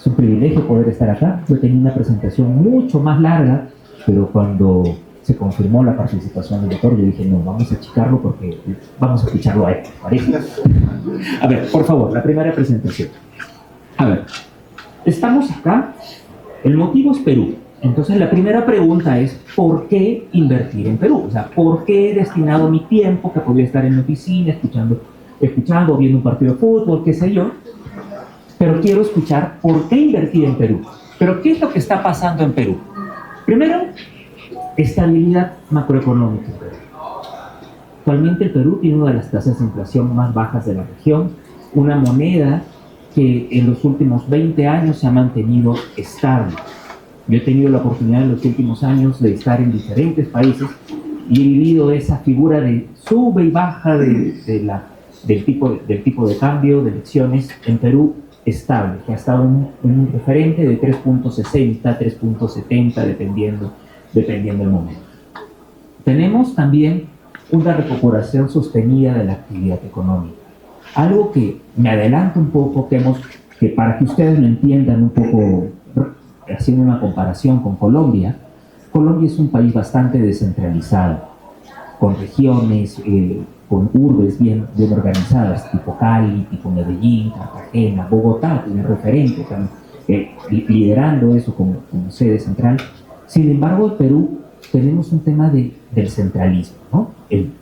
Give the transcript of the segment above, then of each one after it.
Es un privilegio poder estar acá. Yo tenía una presentación mucho más larga, pero cuando se confirmó la participación del doctor, yo dije, no, vamos a achicarlo porque vamos a escucharlo a él, ¿parece? A ver, por favor, la primera presentación. A ver, estamos acá, el motivo es Perú. Entonces la primera pregunta es, ¿por qué invertir en Perú? O sea, ¿por qué he destinado mi tiempo, que podría estar en la oficina, escuchando, viendo un partido de fútbol, qué sé yo? Pero quiero escuchar por qué invertir en Perú. Pero ¿qué es lo que está pasando en Perú? Primero, estabilidad macroeconómica en Perú. Actualmente el Perú tiene una de las tasas de inflación más bajas de la región, una moneda que en los últimos 20 años se ha mantenido estable. Yo he tenido la oportunidad en los últimos años de estar en diferentes países y he vivido esa figura de sube y baja del tipo de cambio de elecciones en Perú estable, que ha estado un referente de 3.60, 3.70, dependiendo del momento. Tenemos también una recuperación sostenida de la actividad económica. Algo que me adelanto un poco, que para que ustedes lo entiendan un poco, haciendo una comparación con Colombia, Colombia es un país bastante descentralizado, con regiones, con urbes bien organizadas, tipo Cali, tipo Medellín, Cartagena, Bogotá, tiene referente liderando eso como sede central. Sin embargo, en Perú tenemos un tema del centralismo, ¿no? En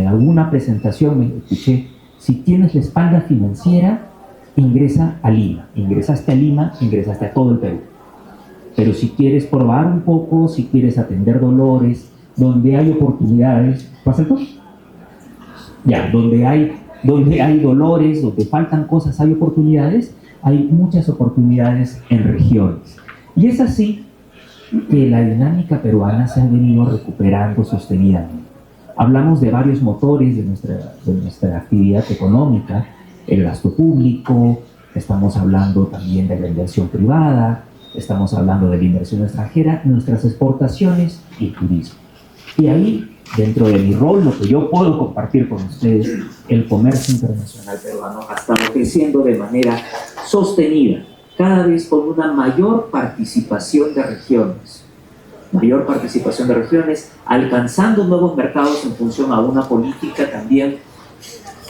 alguna presentación me escuché, si tienes la espalda financiera, ingresa a Lima. Ingresaste a Lima, ingresaste a todo el Perú. Pero si quieres probar un poco, si quieres atender dolores, donde hay oportunidades, ¿pasa el coche? Ya, donde hay dolores, donde faltan cosas, hay oportunidades, hay muchas oportunidades en regiones. Y es así que la dinámica peruana se ha venido recuperando sostenidamente. Hablamos de varios motores de nuestra actividad económica, el gasto público, estamos hablando también de la inversión privada, estamos hablando de la inversión extranjera, nuestras exportaciones y el turismo. Y ahí, dentro de mi rol, lo que yo puedo compartir con ustedes, el comercio internacional peruano ha estado creciendo de manera sostenida, cada vez con una mayor participación de regiones. Alcanzando nuevos mercados en función a una política también,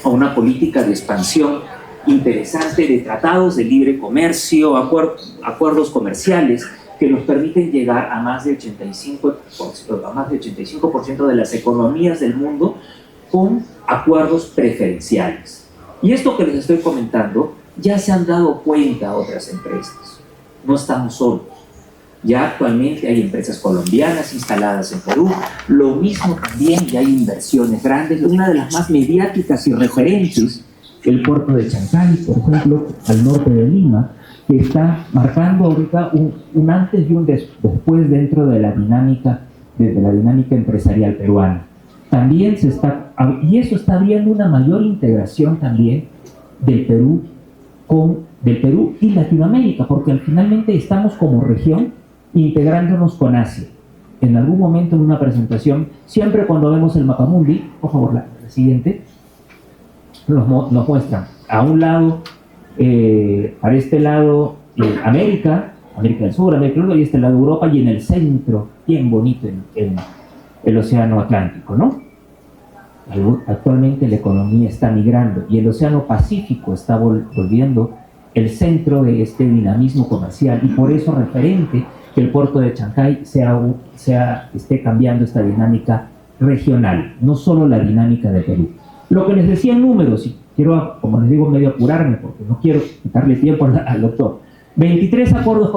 a una política de expansión interesante de tratados de libre comercio, acuerdos comerciales que nos permiten llegar a más de 85% de las economías del mundo con acuerdos preferenciales. Y esto que les estoy comentando, ya se han dado cuenta otras empresas. No estamos solos. Ya actualmente hay empresas colombianas instaladas en Perú. Lo mismo también, ya hay inversiones grandes. Una de las más mediáticas y referentes, el puerto de Chancay, por ejemplo, al norte de Lima, que está marcando ahorita un antes y un después dentro de la dinámica empresarial peruana. También y eso está abriendo una mayor integración también del Perú y Latinoamérica, porque finalmente estamos como región integrándonos con Asia. En algún momento en una presentación, siempre cuando vemos el mapamundi, por favor, la siguiente, nos muestran a un lado, para este lado, América del Sur, América del Sur, y este lado Europa, y en el centro, bien bonito, en el Océano Atlántico, ¿no? Actualmente la economía está migrando y el Océano Pacífico está volviendo el centro de este dinamismo comercial, y por eso referente que el puerto de Chancay esté cambiando esta dinámica regional, no solo la dinámica de Perú. Lo que les decía en números, y quiero, como les digo, medio apurarme porque no quiero quitarle tiempo al doctor, 23 acuerdos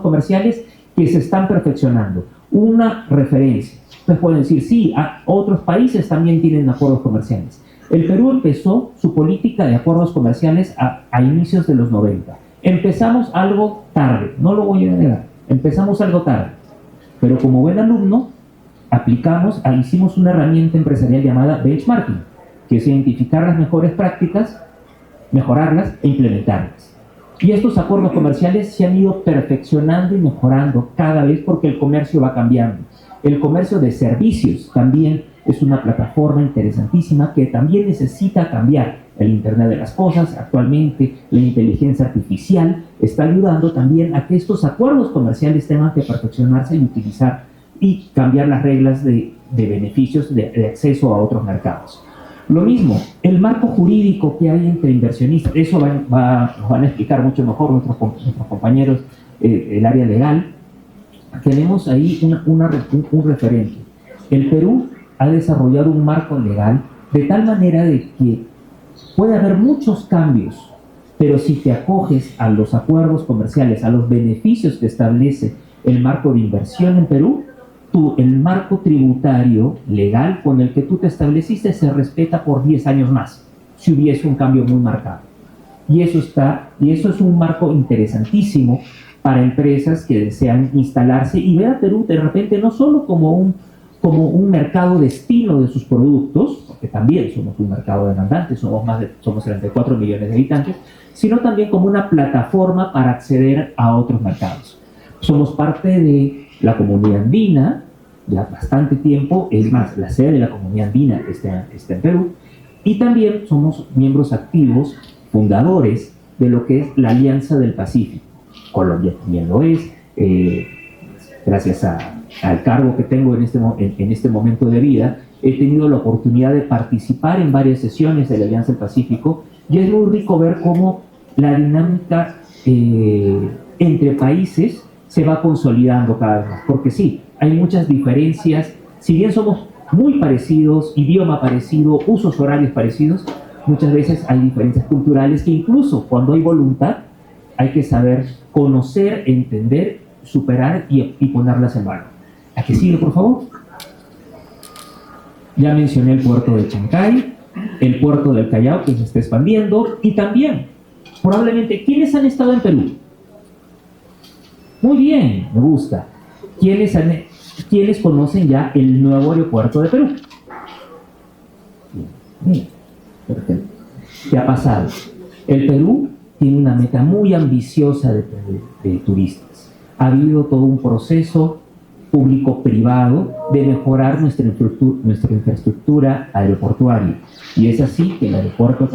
comerciales que se están perfeccionando. Una referencia. Ustedes pueden decir, sí, otros países también tienen acuerdos comerciales. El Perú empezó su política de acuerdos comerciales a inicios de los 90. Empezamos algo tarde, no lo voy a negar, empezamos algo tarde. Pero como buen alumno, hicimos una herramienta empresarial llamada benchmarking, que es identificar las mejores prácticas, mejorarlas e implementarlas. Y estos acuerdos comerciales se han ido perfeccionando y mejorando cada vez porque el comercio va cambiando. El comercio de servicios también es una plataforma interesantísima que también necesita cambiar. el Internet de las Cosas. Actualmente la inteligencia artificial está ayudando también a que estos acuerdos comerciales tengan que perfeccionarse y utilizar y cambiar las reglas de beneficios de acceso a otros mercados. Lo mismo, el marco jurídico que hay entre inversionistas, eso nos van a explicar mucho mejor nuestros compañeros, el área legal. Tenemos ahí un referente. El Perú ha desarrollado un marco legal de tal manera de que puede haber muchos cambios, pero si te acoges a los acuerdos comerciales, a los beneficios que establece el marco de inversión en Perú, el marco tributario legal con el que tú te estableciste se respeta por 10 años más, si hubiese un cambio muy marcado. Y eso es un marco interesantísimo para empresas que desean instalarse y ver a Perú de repente no solo como un mercado destino de sus productos, porque también somos un mercado demandante, somos 34 millones de habitantes, sino también como una plataforma para acceder a otros mercados. Somos parte de la Comunidad Andina, ya bastante tiempo, es más, la sede de la Comunidad Andina está en Perú, y también somos miembros activos, fundadores de lo que es la Alianza del Pacífico. Colombia también lo es, gracias al cargo que tengo en este momento de vida, he tenido la oportunidad de participar en varias sesiones de la Alianza del Pacífico, y es muy rico ver cómo la dinámica entre países se va consolidando cada vez más, porque sí, hay muchas diferencias, si bien somos muy parecidos, idioma parecido, usos horarios parecidos, muchas veces hay diferencias culturales que incluso cuando hay voluntad, hay que saber conocer, entender, superar y ponerlas en valor. ¿A qué sigue, por favor? Ya mencioné el puerto de Chancay, el puerto del Callao que se está expandiendo, y también, probablemente, ¿quiénes han estado en Perú? Muy bien, me gusta. ¿Quiénes conocen ya el nuevo aeropuerto de Perú? Bien, perfecto. ¿Qué ha pasado? El Perú tiene una meta muy ambiciosa de turistas. Ha habido todo un proceso público-privado de mejorar nuestra infraestructura aeroportuaria. Y es así que el aeropuerto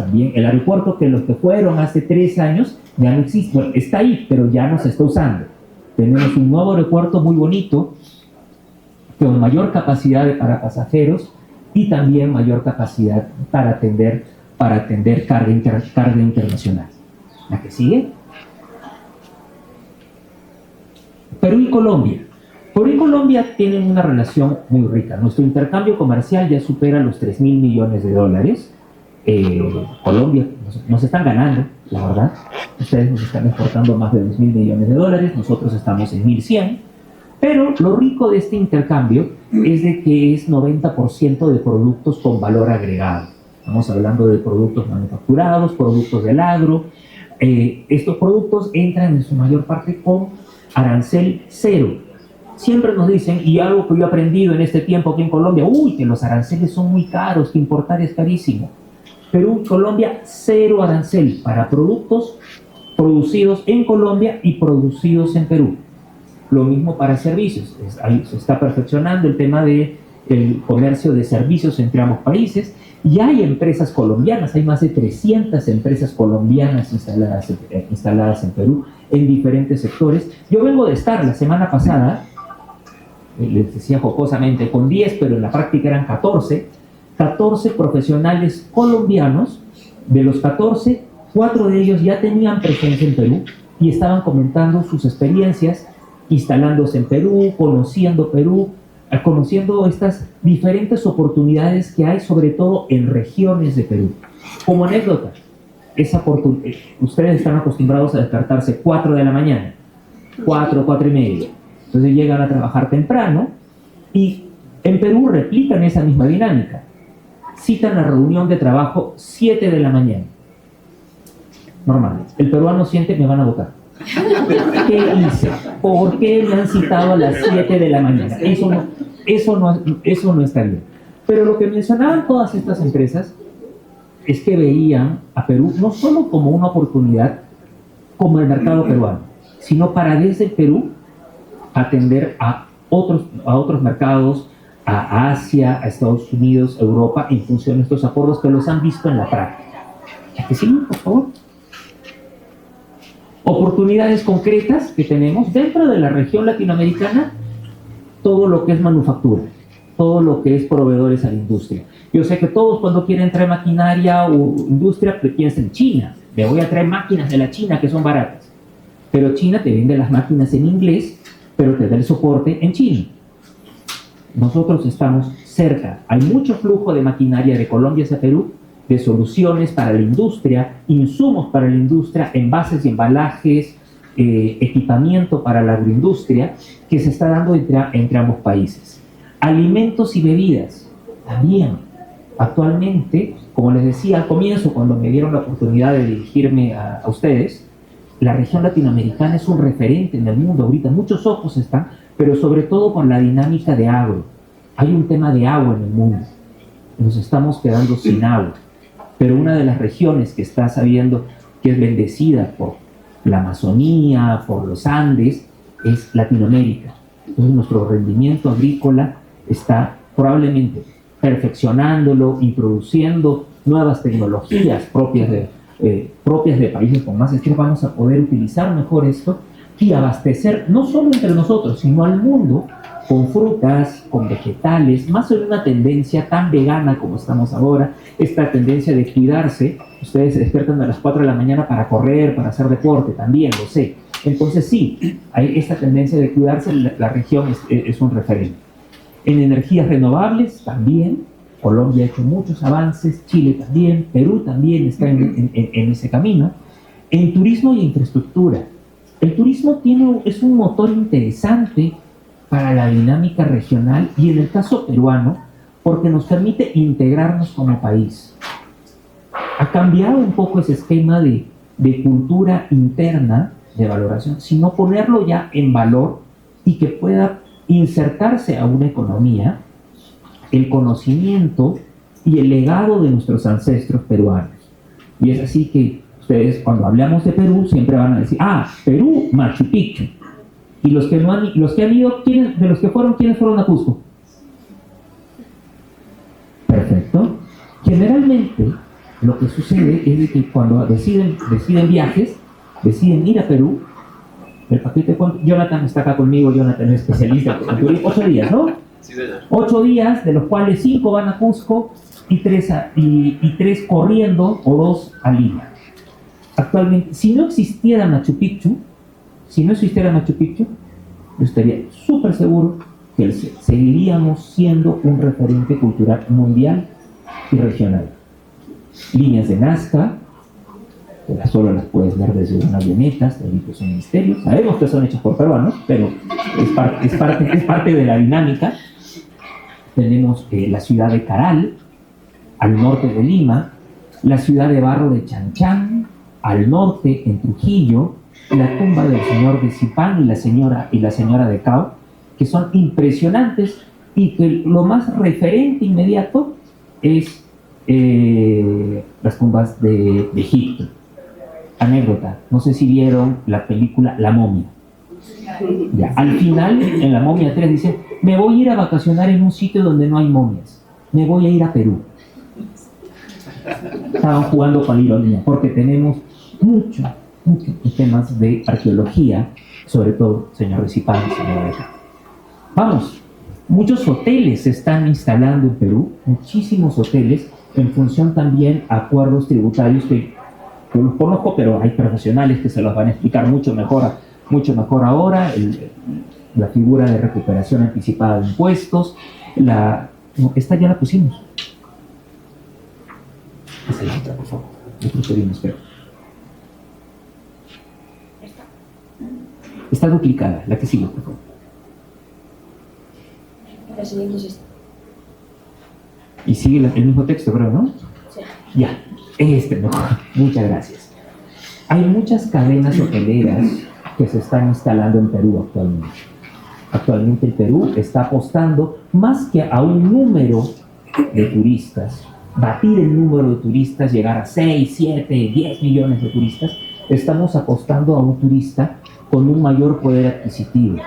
que los que fueron hace 3 años ya no existe. Bueno, está ahí, pero ya no se está usando. Tenemos un nuevo aeropuerto muy bonito, con mayor capacidad para pasajeros y también mayor capacidad para atender carga internacional. ¿La que sigue? Perú y Colombia. Perú y Colombia tienen una relación muy rica. Nuestro intercambio comercial ya supera los 3.000 millones de dólares. Colombia nos están ganando, la verdad. Ustedes nos están exportando más de 2.000 millones de dólares, nosotros estamos en 1.100. Pero lo rico de este intercambio es de que es 90% de productos con valor agregado. Estamos hablando de productos manufacturados, productos del agro. Estos productos entran en su mayor parte con arancel cero. Siempre nos dicen, y algo que yo he aprendido en este tiempo aquí en Colombia, que los aranceles son muy caros, que importar es carísimo. Perú y Colombia, cero arancel para productos producidos en Colombia y producidos en Perú. Lo mismo para servicios. Ahí se está perfeccionando el tema del comercio de servicios entre ambos países. Y hay empresas colombianas, hay más de 300 empresas colombianas instaladas en Perú en diferentes sectores. Yo vengo de estar la semana pasada, les decía jocosamente, con 10, pero en la práctica eran 14 profesionales colombianos. De los 14, 4 de ellos ya tenían presencia en Perú y estaban comentando sus experiencias instalándose en Perú, conociendo estas diferentes oportunidades que hay, sobre todo en regiones de Perú. Como anécdota, ustedes están acostumbrados a despertarse 4 de la mañana, 4 y media. Entonces llegan a trabajar temprano y en Perú replican esa misma dinámica. Citan la reunión de trabajo 7 de la mañana. Normal. El peruano siente, me van a votar. ¿Qué hice? ¿Por qué me han citado a las 7 de la mañana? Eso no está bien. Pero lo que mencionaban todas estas empresas es que veían a Perú no solo como una oportunidad como el mercado peruano, sino para desde el Perú atender a otros mercados, a Asia, a Estados Unidos, a Europa, en función de estos acuerdos que los han visto en la práctica. Ya que sí, por favor. Oportunidades concretas que tenemos dentro de la región latinoamericana, todo lo que es manufactura, todo lo que es proveedores a la industria. Yo sé que todos cuando quieren traer maquinaria o industria piensan en China. Me voy a traer máquinas de la China que son baratas. Pero China te vende las máquinas en inglés, pero te da el soporte en chino. Nosotros estamos cerca. Hay mucho flujo de maquinaria de Colombia hacia Perú, de soluciones para la industria, insumos para la industria, envases y embalajes, equipamiento para la agroindustria, que se está dando entre ambos países. Alimentos y bebidas, también. Actualmente, como les decía al comienzo, cuando me dieron la oportunidad de dirigirme a ustedes, la región latinoamericana es un referente en el mundo ahorita. Muchos ojos están, pero sobre todo con la dinámica de agro. Hay un tema de agua en el mundo. Nos estamos quedando sin agua. Pero una de las regiones que está sabiendo que es bendecida por la Amazonía, por los Andes, es Latinoamérica. Entonces nuestro rendimiento agrícola está probablemente perfeccionándolo, introduciendo nuevas tecnologías propias de países con más estrés. Vamos a poder utilizar mejor esto y abastecer no solo entre nosotros, sino al mundo con frutas, con vegetales, más en una tendencia tan vegana como estamos ahora, esta tendencia de cuidarse. Ustedes se despiertan a las 4 de la mañana para correr, para hacer deporte, también lo sé. Entonces sí, hay esta tendencia de cuidarse, la región es un referente. En energías renovables también, Colombia ha hecho muchos avances, Chile también, Perú también está en ese camino. En turismo y infraestructura, el turismo es un motor interesante para la dinámica regional y en el caso peruano, porque nos permite integrarnos como país. Ha cambiado un poco ese esquema de cultura interna, de valoración, sino ponerlo ya en valor y que pueda insertarse a una economía el conocimiento y el legado de nuestros ancestros peruanos. Y es así que ustedes cuando hablamos de Perú siempre van a decir, Perú, Machu Picchu. Y los que han ido, de los que fueron, ¿quiénes fueron a Cusco? Perfecto. Generalmente lo que sucede es de que cuando deciden viajes, deciden ir a Perú. El paquete, Jonathan está acá conmigo, Jonathan es especialista en turismo. 8 días, ¿no? 8 días, de los cuales 5 van a Cusco y 3 corriendo o 2 a Lima. Actualmente, si no existiera Machu Picchu, yo estaría súper seguro que seguiríamos siendo un referente cultural mundial y regional. Líneas de Nazca, que solo las puedes ver desde unas avionetas, que son misterios. Sabemos que son hechos por peruanos, pero es parte de la dinámica. Tenemos la ciudad de Caral, al norte de Lima, la ciudad de barro de Chanchán, al norte en Trujillo, la tumba del señor de Zipán y la señora de Cao, que son impresionantes y que lo más referente inmediato es las tumbas de Egipto. Anécdota, no sé si vieron la película La Momia. Ya, al final, en La Momia 3 dice, me voy a ir a vacacionar en un sitio donde no hay momias, me voy a ir a Perú. Estaban jugando con la ironía, porque tenemos muchos temas de arqueología, sobre todo, señor Recipán, señora Beca. Vamos, muchos hoteles se están instalando en Perú, muchísimos hoteles, en función también a acuerdos tributarios que yo los conozco, pero hay profesionales que se los van a explicar mucho mejor ahora. La figura de recuperación anticipada de impuestos, esta ya la pusimos. Esa es la otra, por favor. Nosotros pedimos, pero está duplicada, la que sigue, por favor. La siguiente es esta. Y sigue el mismo texto, creo, ¿no? Sí. Ya, mejor. Muchas gracias. Hay muchas cadenas hoteleras que se están instalando en Perú actualmente. Actualmente el Perú está apostando más que a un número de turistas, batir el número de turistas, llegar a 6, 7, 10 millones de turistas. Estamos apostando a un turista con un mayor poder adquisitivo,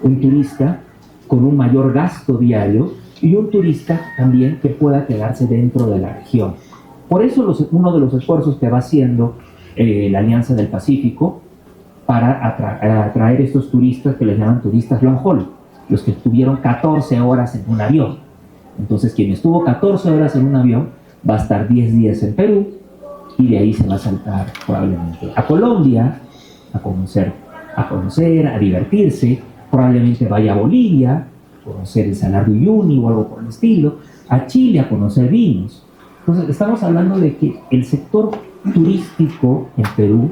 un turista con un mayor gasto diario y un turista también que pueda quedarse dentro de la región. Por eso uno de los esfuerzos que va haciendo la Alianza del Pacífico para atraer estos turistas que les llaman turistas long haul, los que estuvieron 14 horas en un avión. Entonces, quien estuvo 14 horas en un avión va a estar 10 días en Perú y de ahí se va a saltar probablemente a Colombia a conocer, a divertirse, probablemente vaya a Bolivia, a conocer el Salar de Uyuni o algo por el estilo, a Chile a conocer vinos. Entonces, estamos hablando de que el sector turístico en Perú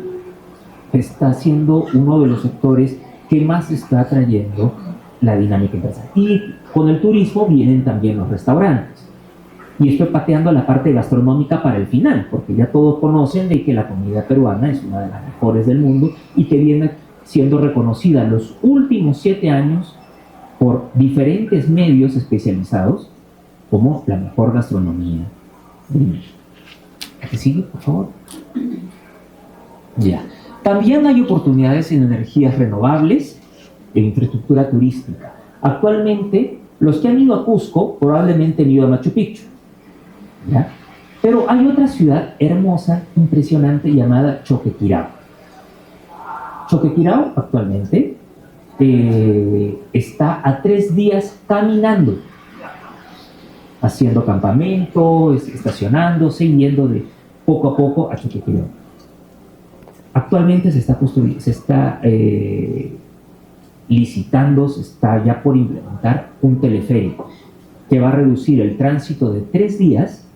está siendo uno de los sectores que más está atrayendo la dinámica empresarial. Y con el turismo vienen también los restaurantes. Y estoy pateando la parte gastronómica para el final, porque ya todos conocen de que la comida peruana es una de las mejores del mundo y que viene siendo reconocida en los últimos 7 años por diferentes medios especializados como la mejor gastronomía del mundo. ¿Qué sigue, por favor? Ya. También hay oportunidades en energías renovables e infraestructura turística. Actualmente, los que han ido a Cusco probablemente han ido a Machu Picchu, ¿ya? Pero hay otra ciudad hermosa, impresionante, llamada Choquequirao. Choquequirao actualmente está a 3 días caminando, haciendo campamento, estacionándose y yendo de poco a poco a Choquequirao. Actualmente se está licitando, se está ya por implementar un teleférico que va a reducir el tránsito de 3 días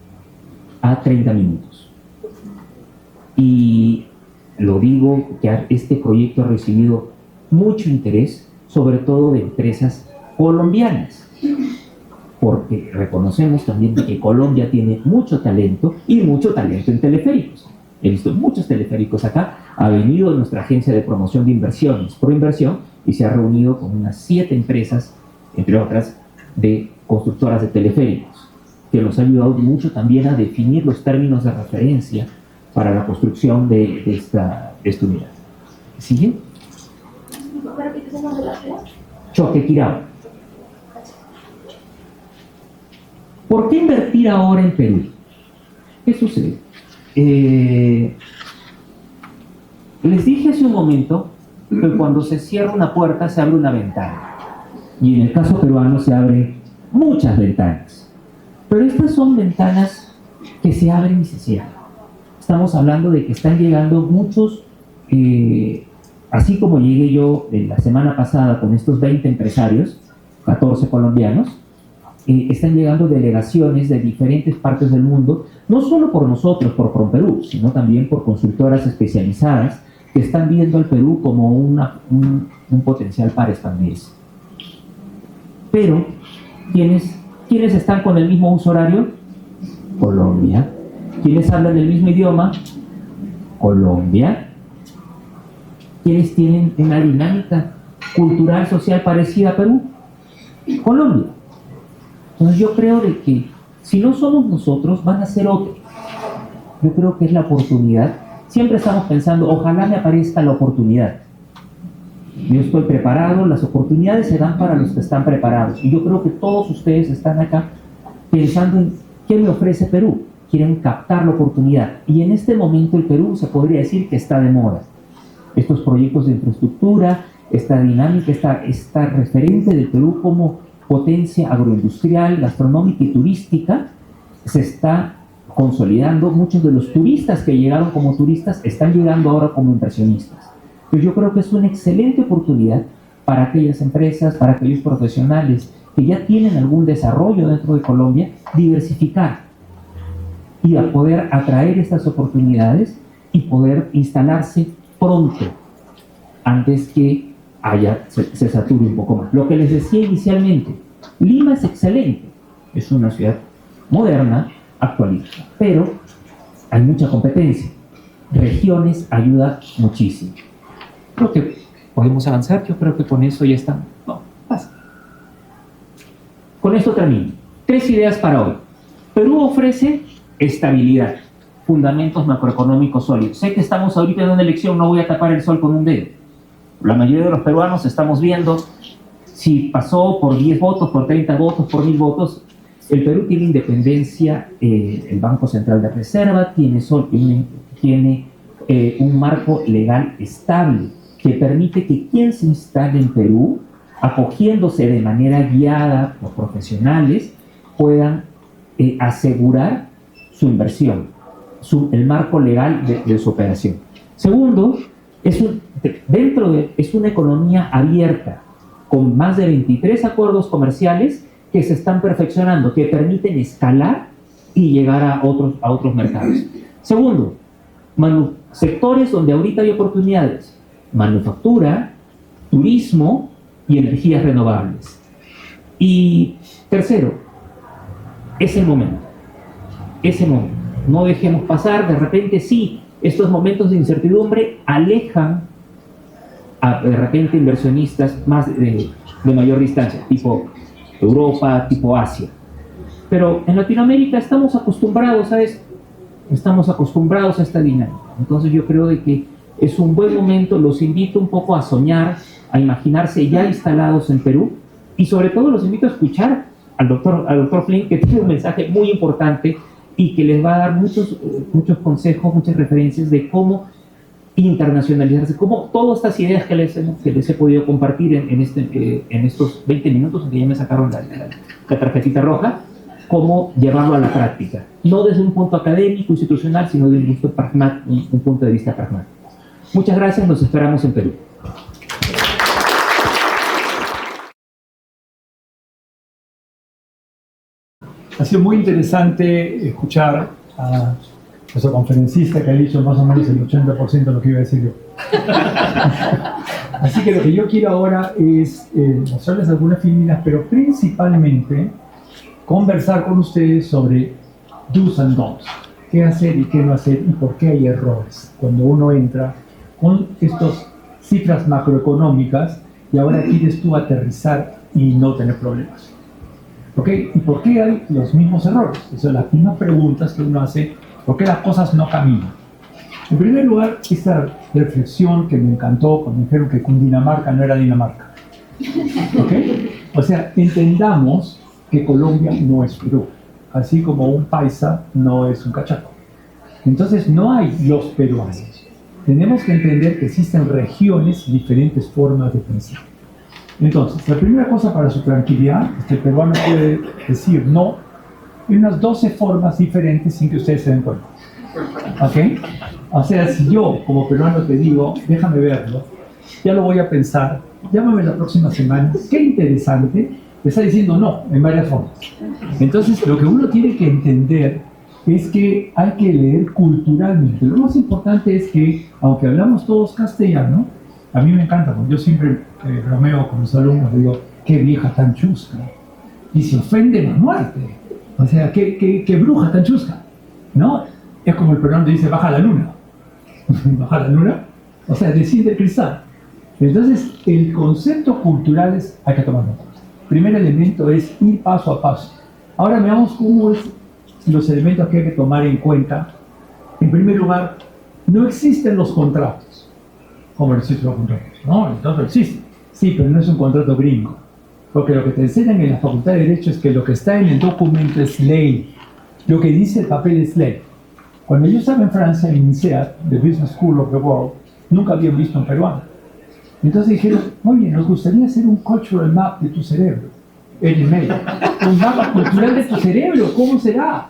a 30 minutos. Y lo digo que este proyecto ha recibido mucho interés, sobre todo de empresas colombianas, porque reconocemos también que Colombia tiene mucho talento y mucho talento en teleféricos. He visto muchos teleféricos acá. Ha venido nuestra agencia de promoción de inversiones, Proinversión, y se ha reunido con unas 7 empresas, entre otras, de constructoras de teleféricos, que nos ha ayudado mucho también a definir los términos de referencia para la construcción de esta unidad. ¿Sigue? Choquequirao. ¿Por qué invertir ahora en Perú? ¿Qué sucede? Les dije hace un momento que cuando se cierra una puerta se abre una ventana, y en el caso peruano se abren muchas ventanas, pero estas son ventanas que se abren y se cierran. Estamos hablando de que están llegando muchos, así como llegué yo la semana pasada con estos 20 empresarios, 14 colombianos, están llegando delegaciones de diferentes partes del mundo, no solo por nosotros, por PROMPERÚ, sino también por consultoras especializadas que están viendo al Perú como un potencial para expandirse. Pero, ¿quiénes están con el mismo uso horario? Colombia. ¿Quiénes hablan el mismo idioma? Colombia. ¿Quiénes tienen una dinámica cultural, social parecida a Perú? Colombia. Entonces yo creo de que si no somos nosotros, van a ser otros. Yo creo que es la oportunidad. Siempre estamos pensando, ojalá me aparezca la oportunidad. Yo estoy preparado, las oportunidades se dan para los que están preparados. Y yo creo que todos ustedes están acá pensando en qué me ofrece Perú. Quieren captar la oportunidad. Y en este momento el Perú se podría decir que está de moda. Estos proyectos de infraestructura, esta dinámica, esta referente del Perú como potencia agroindustrial, gastronómica y turística, se está consolidando. Muchos de los turistas que llegaron como turistas están llegando ahora como inversionistas. Pues yo creo que es una excelente oportunidad para aquellas empresas, para aquellos profesionales que ya tienen algún desarrollo dentro de Colombia, diversificar y a poder atraer estas oportunidades y poder instalarse pronto, antes que se sature un poco más. Lo que les decía inicialmente, Lima es excelente, es una ciudad moderna, actualista, pero hay mucha competencia. Regiones ayuda muchísimo. Creo que podemos avanzar. Yo creo que con eso ya está. No, pasa. Con esto termino. 3 ideas para hoy. Perú ofrece estabilidad, fundamentos macroeconómicos sólidos. Sé que estamos ahorita en una elección, no voy a tapar el sol con un dedo. La mayoría de los peruanos estamos viendo si pasó por 10 votos, por 30 votos, por 1000 votos. El Perú tiene independencia, el Banco Central de Reserva tiene un marco legal estable que permite que quien se instale en Perú, acogiéndose de manera guiada por profesionales, puedan asegurar su inversión, el marco legal de su operación. Segundo, es una economía abierta, con más de 23 acuerdos comerciales que se están perfeccionando, que permiten escalar y llegar a otros mercados. Segundo, sectores donde ahorita hay oportunidades: manufactura, turismo y energías renovables. Y tercero, es el momento. No dejemos pasar, de repente sí, estos momentos de incertidumbre alejan a de repente inversionistas más de mayor distancia, tipo Europa, tipo Asia. Pero en Latinoamérica estamos acostumbrados, ¿sabes? Estamos acostumbrados a esta dinámica. Entonces yo creo de que es un buen momento, los invito un poco a soñar, a imaginarse ya instalados en Perú, y sobre todo los invito a escuchar al doctor Flynn, que tiene un mensaje muy importante y que les va a dar muchos consejos, muchas referencias de cómo internacionalizarse, cómo todas estas ideas que les he podido compartir en estos 20 minutos, aunque ya me sacaron la tarjetita roja, cómo llevarlo a la práctica, no desde un punto académico, institucional, sino desde un punto de vista pragmático. Muchas gracias, nos esperamos en Perú. Ha sido muy interesante escuchar a nuestro conferencista, que ha dicho más o menos el 80% de lo que iba a decir yo. Así que lo que yo quiero ahora es mostrarles algunas filminas, pero principalmente conversar con ustedes sobre do's and don'ts, qué hacer y qué no hacer y por qué hay errores cuando uno entra con estas cifras macroeconómicas y ahora quieres tú aterrizar y no tener problemas. ¿Ok? ¿Y por qué hay los mismos errores? Esas son las mismas preguntas que uno hace. ¿Por qué las cosas no caminan? En primer lugar, esta reflexión que me encantó cuando dijeron que Cundinamarca no era Dinamarca. ¿Ok? O sea, entendamos que Colombia no es Perú, así como un paisa no es un cachaco. Entonces no hay los peruanos. Tenemos que entender que existen regiones y diferentes formas de pensar. Entonces, la primera cosa para su tranquilidad es que el peruano puede decir no en unas 12 formas diferentes sin que ustedes se den cuenta. ¿Ok? O sea, si yo como peruano te digo, déjame verlo, ya lo voy a pensar, llámame la próxima semana, qué interesante, te está diciendo no en varias formas. Entonces, lo que uno tiene que entender es que hay que leer culturalmente. Lo más importante es que, aunque hablamos todos castellano, a mí me encanta, porque yo siempre bromeo con los alumnos, digo, qué vieja tan chusca, y se ofenden a muerte. O sea, qué bruja tan chusca, ¿no? Es como el peruano dice, baja la luna. ¿Baja la luna? O sea, desciende el cristal. Entonces, el concepto cultural es, hay que tomarlo. Primer elemento es ir paso a paso. Ahora veamos cómo es los elementos que hay que tomar en cuenta. En primer lugar, no existen los contratos. ¿Cómo no existen los contratos? No, el contrato existe. Sí, pero no es un contrato gringo. Porque lo que te enseñan en la Facultad de Derecho es que lo que está en el documento es ley. Lo que dice el papel es ley. Cuando yo estaba en Francia, en INSEAD, The Business School of the World, nunca habían visto un peruano. Entonces dijeron, oye, nos gustaría hacer un cultural map de tu cerebro. En el medio. Un mapa cultural de tu cerebro, ¿cómo será?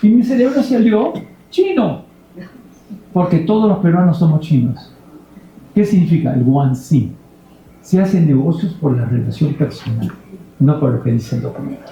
Y mi cerebro salió chino. Porque todos los peruanos somos chinos. ¿Qué significa el guanxi? Se hacen negocios por la relación personal, no por lo que dice el documento.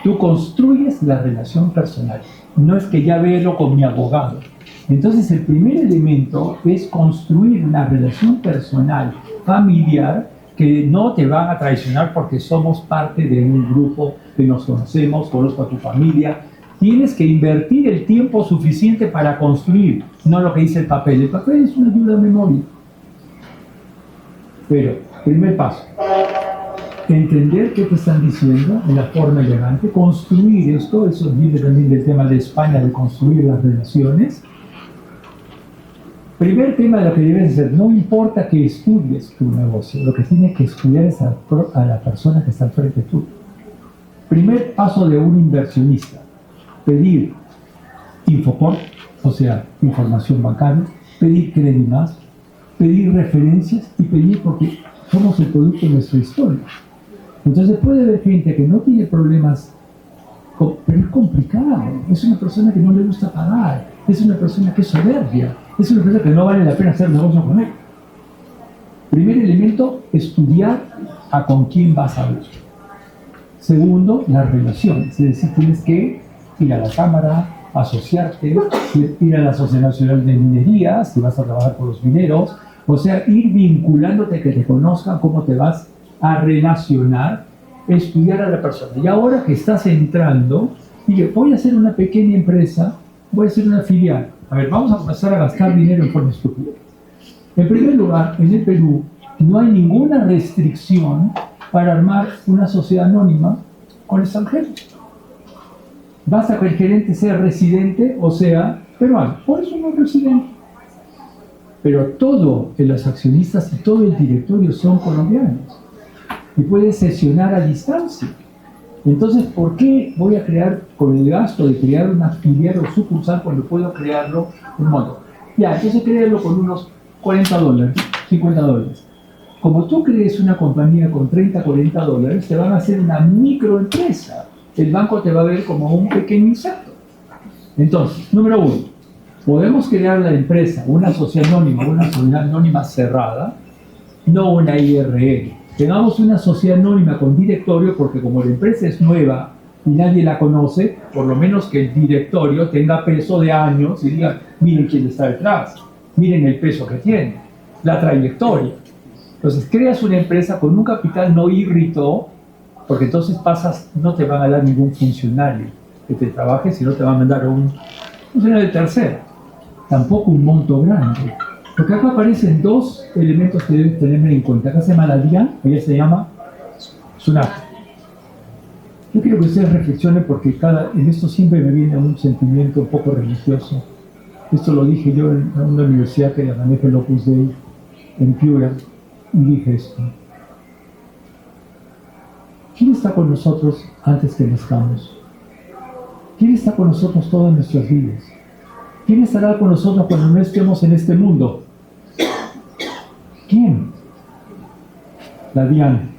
Tú construyes la relación personal. No es que ya veo con mi abogado. Entonces el primer elemento es construir una relación personal, familiar, que no te van a traicionar porque somos parte de un grupo que nos conocemos, conozco a tu familia. Tienes que invertir el tiempo suficiente para construir, no lo que dice el papel. El papel es una ayuda de memoria. Pero, primer paso, entender qué te están diciendo en la forma elegante, construir esto, eso viene también del tema de España, de construir las relaciones. Primer tema de lo que debes hacer, no importa que estudies tu negocio, lo que tienes que estudiar es a la persona que está al frente tuyo. Primer paso de un inversionista: pedir Infoport, o sea, información bancaria, pedir Credimas, pedir referencias y pedir porque somos el producto de nuestra historia. Entonces puede haber gente que no tiene problemas, pero es complicado. Es una persona que no le gusta pagar, es una persona que es soberbia, es una persona que no vale la pena hacer negocio con él. Primer elemento, estudiar a con quién vas a hablar. Segundo, las relaciones, es decir, tienes que ir a la cámara, asociarte, ir a la Asociación Nacional de Minería, si vas a trabajar con los mineros, o sea, ir vinculándote, que te conozcan cómo te vas a relacionar, estudiar a la persona. Y ahora que estás entrando, dije, voy a hacer una pequeña empresa, voy a hacer una filial. A ver, vamos a empezar a gastar dinero en forma estúpida. En primer lugar, en el Perú no hay ninguna restricción para armar una sociedad anónima con extranjeros. Basta que el gerente sea residente o sea peruano, por eso no es residente. Pero todos los accionistas y todo el directorio son colombianos y puedes sesionar a distancia. Entonces, ¿por qué voy a crear con el gasto de crear una filial o sucursal cuando puedo crearlo un modo? Ya, entonces créalo con unos $40, $50. Como tú crees una compañía con $30, $40, te van a hacer una microempresa. El banco te va a ver como un pequeño insecto. Entonces, número uno, podemos crear la empresa, una sociedad anónima cerrada, no una IRL. Tengamos una sociedad anónima con directorio, porque como la empresa es nueva y nadie la conoce, por lo menos que el directorio tenga peso de años y diga, miren quién está detrás, miren el peso que tiene, la trayectoria. Entonces creas una empresa con un capital no irrito, porque entonces pasas, no te van a dar ningún funcionario que te trabaje, sino te van a mandar a un funcionario de tercera. Tampoco un monto grande. Porque acá aparecen dos elementos que deben tener en cuenta. Acá se llama la DIAN, ella se llama SUNAT. Yo quiero que ustedes reflexionen porque en esto siempre me viene un sentimiento un poco religioso. Esto lo dije yo en una universidad que la maneja el Opus Dei en Piura, y dije esto. ¿Quién está con nosotros antes que nazcamos? ¿Quién está con nosotros todas nuestras vidas? ¿Quién estará con nosotros cuando no estemos en este mundo? ¿Quién? La Diana.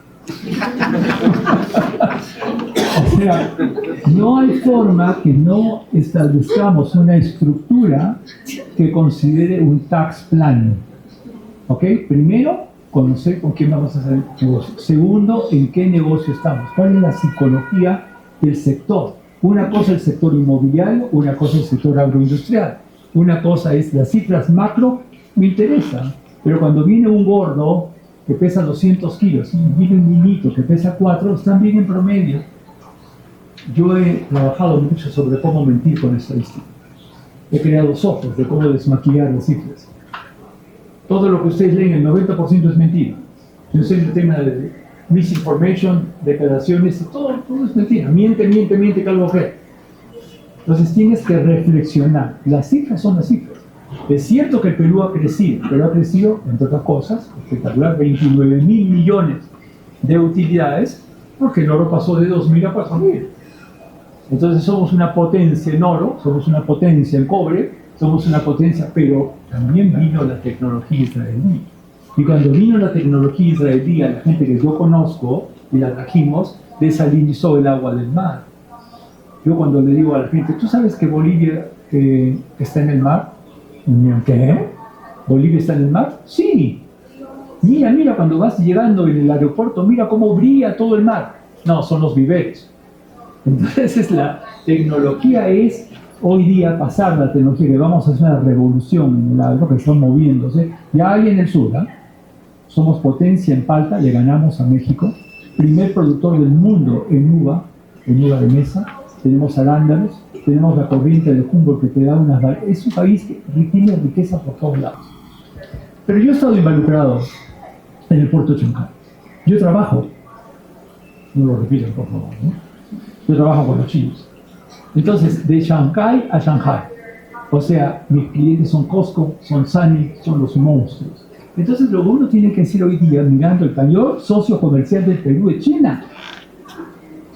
O sea, no hay forma que no establezcamos una estructura que considere un tax plan. ¿Ok? Primero, conocer con quién vamos a hacer negocio. Segundo, en qué negocio estamos. ¿Cuál es la psicología del sector? Una cosa es el sector inmobiliario, una cosa es el sector agroindustrial. Una cosa es las cifras macro, me interesan. Pero cuando viene un gordo que pesa 200 kilos y viene un niñito que pesa 4, están bien en promedio. Yo he trabajado mucho sobre cómo mentir con estadística. He creado software de cómo desmaquillar las cifras. Todo lo que ustedes leen, el 90% es mentira. Yo sé el tema de misinformation, declaraciones, todo es mentira. Miente, calvo fe. Entonces tienes que reflexionar. Las cifras son las cifras. Es cierto que el Perú ha crecido, pero ha crecido, entre otras cosas, espectacular, 29.000 millones de utilidades, porque el oro pasó de 2.000 a 4.000. Entonces somos una potencia en oro, somos una potencia en cobre, somos una potencia, pero también vino la tecnología israelí. Y cuando vino la tecnología israelí, la gente que yo conozco y la trajimos, desalinizó el agua del mar. Yo cuando le digo a la gente, ¿tú sabes que Bolivia está en el mar? ¿Qué? ¿Bolivia está en el mar? Sí. Mira, cuando vas llegando en el aeropuerto, mira cómo brilla todo el mar. No, son los viveros. Entonces la tecnología es hoy día pasar la tecnología, que vamos a hacer una revolución en el agro que están moviéndose. Ya hay en el sur, ¿eh? Somos potencia en palta, le ganamos a México. Primer productor del mundo en uva de mesa. Tenemos arándanos, tenemos la corriente de Humboldt que te da unas... Es un país que tiene riqueza por todos lados. Pero yo he estado involucrado en el puerto de Chancay. Yo trabajo, no lo repito por favor, ¿no? Yo trabajo con los chinos. Entonces, de Chancay a Shanghai. O sea, mis clientes son Costco, son Sany, son los monstruos. Entonces, lo que uno tiene que decir hoy día, mirando el mayor socio comercial del Perú es China.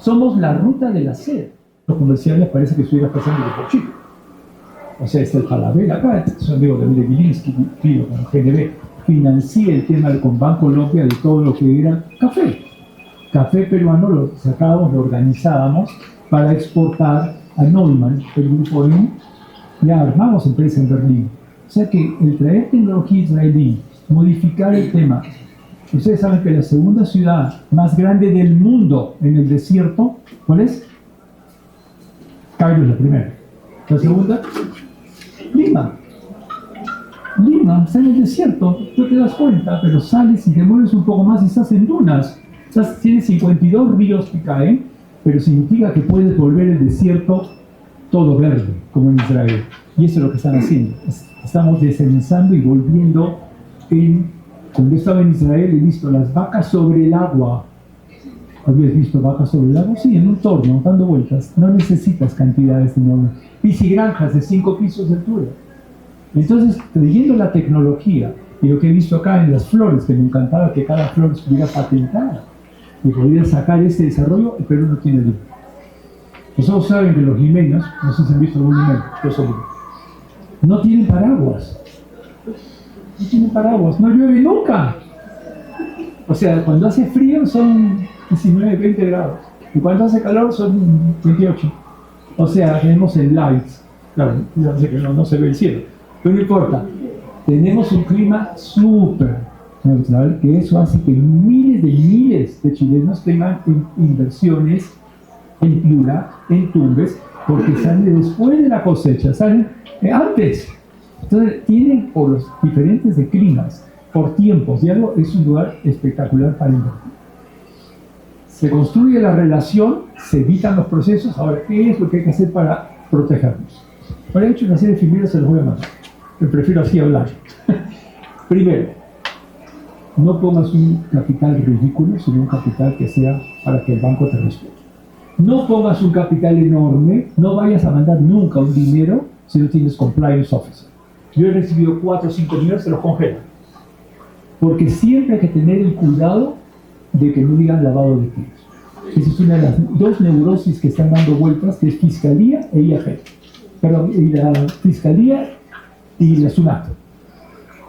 Somos la ruta de la seda. Los comerciales parece que estuvieran pasando por Chile. O sea, está el Falabella acá, es un amigo también de Gilinski, Clio, con GNB. Financia el tema con Bancolombia de todo lo que era café. Café peruano lo sacábamos, lo organizábamos para exportar a Neumann, el grupo N. Ya armamos empresa en Berlín. O sea que el traer tecnología israelí, modificar el tema. Ustedes saben que la segunda ciudad más grande del mundo en el desierto, ¿cuál es? Cairo es la primera. La segunda, Lima. Lima, está en el desierto, no te das cuenta, pero sales y te mueves un poco más y estás en dunas. Tienes 52 ríos que caen, pero significa que puedes volver el desierto todo verde, como en Israel. Y eso es lo que están haciendo. Estamos descensando y volviendo cuando yo estaba en Israel he visto las vacas sobre el agua. ¿Habías visto vacas sobre el agua? Sí, en un torno, dando vueltas. No necesitas cantidades enormes. Piscigranjas de 5 pisos de altura. Entonces, trayendo la tecnología y lo que he visto acá en las flores, que me encantaba que cada flor estuviera patentada y pudiera sacar ese desarrollo, el Perú no tiene límite. Nosotros saben que los limeños, no sé si han visto algún limeño, yo soy limeño, no tienen paraguas. No tienen paraguas, no llueve nunca. O sea, cuando hace frío son 19, 20 grados. Y cuando hace calor son 28. O sea, tenemos el lights. Claro, ya sé que no se ve el cielo. Pero no importa. Tenemos un clima súper neutral, que eso hace que miles de chilenos tengan inversiones en Piura, en Tumbes, porque salen después de la cosecha, salen antes. Entonces, tienen por los diferentes de climas, por tiempos, y algo es un lugar espectacular para invertir. Se construye la relación, se evitan los procesos. Ahora, ¿qué es lo que hay que hacer para protegernos? Ahora he hecho una serie de figuras, se los voy a mandar. Pero prefiero así hablar. Primero, no pongas un capital ridículo, sino un capital que sea para que el banco te responda. No pongas un capital enorme, no vayas a mandar nunca un dinero si no tienes compliance officer. Yo he recibido 4 o 5 millones, se los congelan. Porque siempre hay que tener el cuidado de que no digan lavado de activos. Esa es una de las 2 neurosis que están dando vueltas, que es Fiscalía e IAG. Perdón, y la Fiscalía y la SUNAT.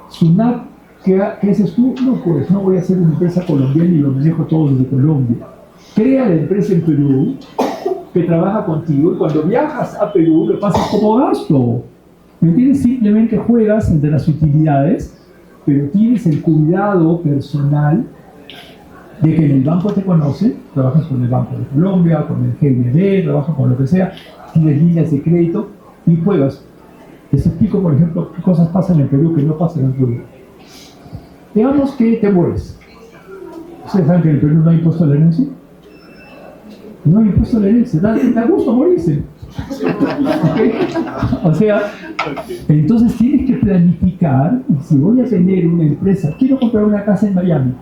SUNAT, ¿qué haces tú? No, pues no voy a hacer una empresa colombiana y lo manejo todo desde Colombia. Crea la empresa en Perú, que trabaja contigo, y cuando viajas a Perú lo pasas como gasto. ¿Me entiendes? Simplemente juegas entre las utilidades, pero tienes el cuidado personal de que en el banco te conocen, trabajas con el Banco de Colombia, con el GNB, trabajas con lo que sea, tienes líneas de crédito y juegas. Les explico, por ejemplo, qué cosas pasan en Perú que no pasan en Perú. Digamos que te mueres. ¿Ustedes saben que en el Perú no hay impuesto a la herencia? No hay impuesto a la herencia, da gusto morirse. ¿Okay? O sea, entonces tienes que planificar, y si voy a tener una empresa, quiero comprar una casa en Miami,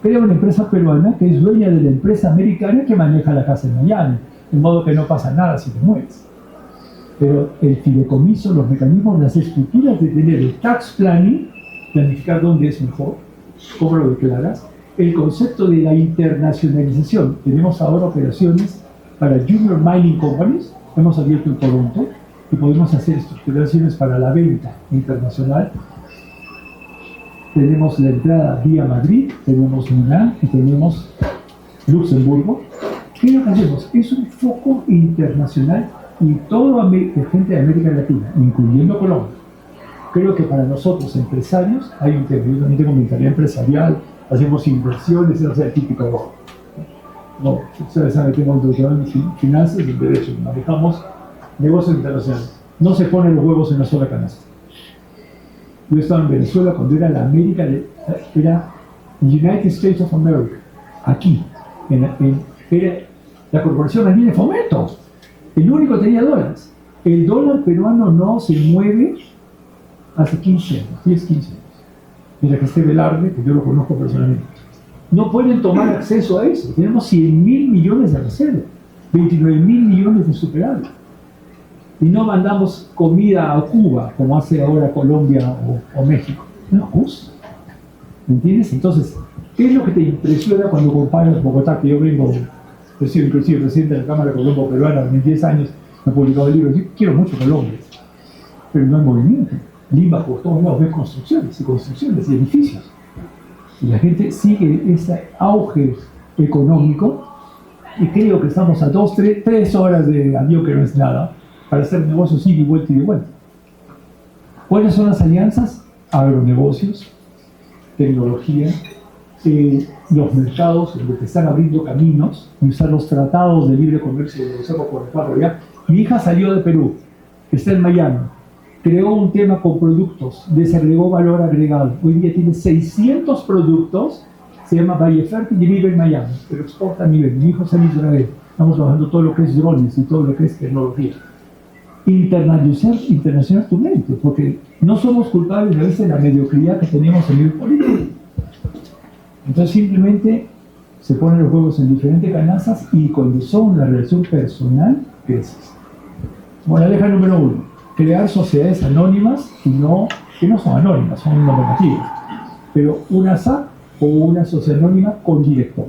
creo una empresa peruana que es dueña de la empresa americana que maneja la casa en Miami, de modo que no pasa nada si te mueres. Pero el fideicomiso, los mecanismos, las estructuras de tener el tax planning, planificar dónde es mejor, cómo lo declaras, el concepto de la internacionalización. Tenemos ahora operaciones para Junior Mining Companies, hemos abierto en Toronto y podemos hacer estructuraciones para la venta internacional. Tenemos la entrada vía Madrid, tenemos Milán y tenemos Luxemburgo. ¿Qué es lo que hacemos? Es un foco internacional y toda la gente de América Latina, incluyendo Colombia. Creo que para nosotros, empresarios, hay un tema. Yo también tengo mentalidad empresarial, hacemos inversiones, o sea, el típico. No, ustedes saben que tengo un doctorado en finanzas y en derecho, manejamos negocios internacionales. No se ponen los huevos en una sola canasta. Yo estaba en Venezuela cuando era la América, era United States of America, aquí, era la corporación allí de Fomento. El único que tenía dólares. El dólar peruano no se mueve hace 15 años, 10, 15 años. Mira que esté Velarde, que yo lo conozco personalmente. No pueden tomar acceso a eso. Tenemos 100.000 millones de reservas, 29.000 millones de superávit. Y no mandamos comida a Cuba, como hace ahora Colombia o México. No es justo. ¿Me entiendes? Entonces, ¿qué es lo que te impresiona cuando comparas Bogotá, que yo vengo He sido inclusive presidente de la Cámara de Colombo Peruana en 10 años, he publicado libros. Yo quiero mucho Colombia, pero no hay movimiento. Lima por todos lados ve construcciones y edificios. Y la gente sigue ese auge económico y creo que estamos a 3 horas de avión, que no es nada, para hacer negocios ida y vuelta y de vuelta. ¿Cuáles son las alianzas? Agronegocios, tecnología, los mercados donde te están abriendo caminos, y usar los tratados de libre comercio de los 44 ya. Mi hija salió de Perú, está en Miami, creó un tema con productos, desagregó valor agregado. Hoy día tiene 600 productos, se llama Valle Fértil y vive en Miami, pero exporta a nivel. Mi hijo salió de Israel, estamos trabajando todo lo que es drones y todo lo que es tecnología. Internacional tu mente, porque no somos culpables a veces de la mediocridad que tenemos a nivel político. Entonces simplemente se ponen los juegos en diferentes canastas y cuando son una relación personal, creces. Moraleja número 1, crear sociedades anónimas que no son anónimas, son normativas, pero una SAC o una sociedad anónima con director,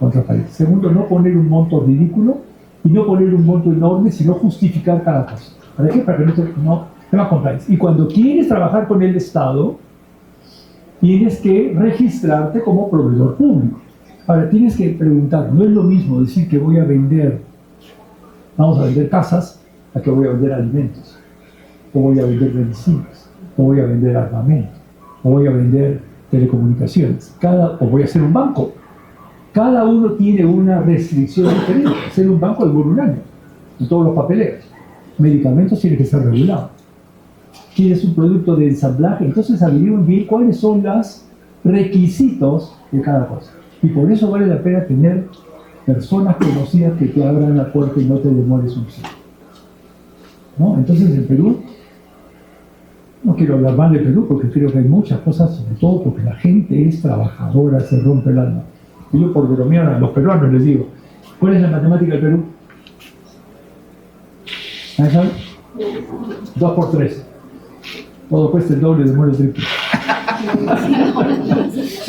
con transparencia. Segundo, no poner un monto ridículo y no poner un monto enorme, sino justificar cada cosa. ¿Para qué? Para que no tema compliance. Y cuando quieres trabajar con el Estado, tienes que registrarte como proveedor público. Ahora, tienes que preguntar, no es lo mismo decir que vamos a vender casas, a que voy a vender alimentos, o voy a vender medicinas, o voy a vender armamento, o voy a vender telecomunicaciones, o voy a hacer un banco. Cada uno tiene una restricción diferente. Ser un banco es por un año, en todos los papeleos. Medicamentos tiene que ser regulado. Quieres un producto de ensamblaje, entonces averigüen bien cuáles son los requisitos de cada cosa. Y por eso vale la pena tener personas conocidas que te abran la puerta y no te demores un siglo. ¿No? Entonces en Perú, no quiero hablar mal de Perú porque creo que hay muchas cosas, sobre todo porque la gente es trabajadora, se rompe el alma. Y yo por bromear a los peruanos les digo, ¿cuál es la matemática del Perú? ¿Sabes? 2 por 3. Todo cuesta el doble, demora el triple.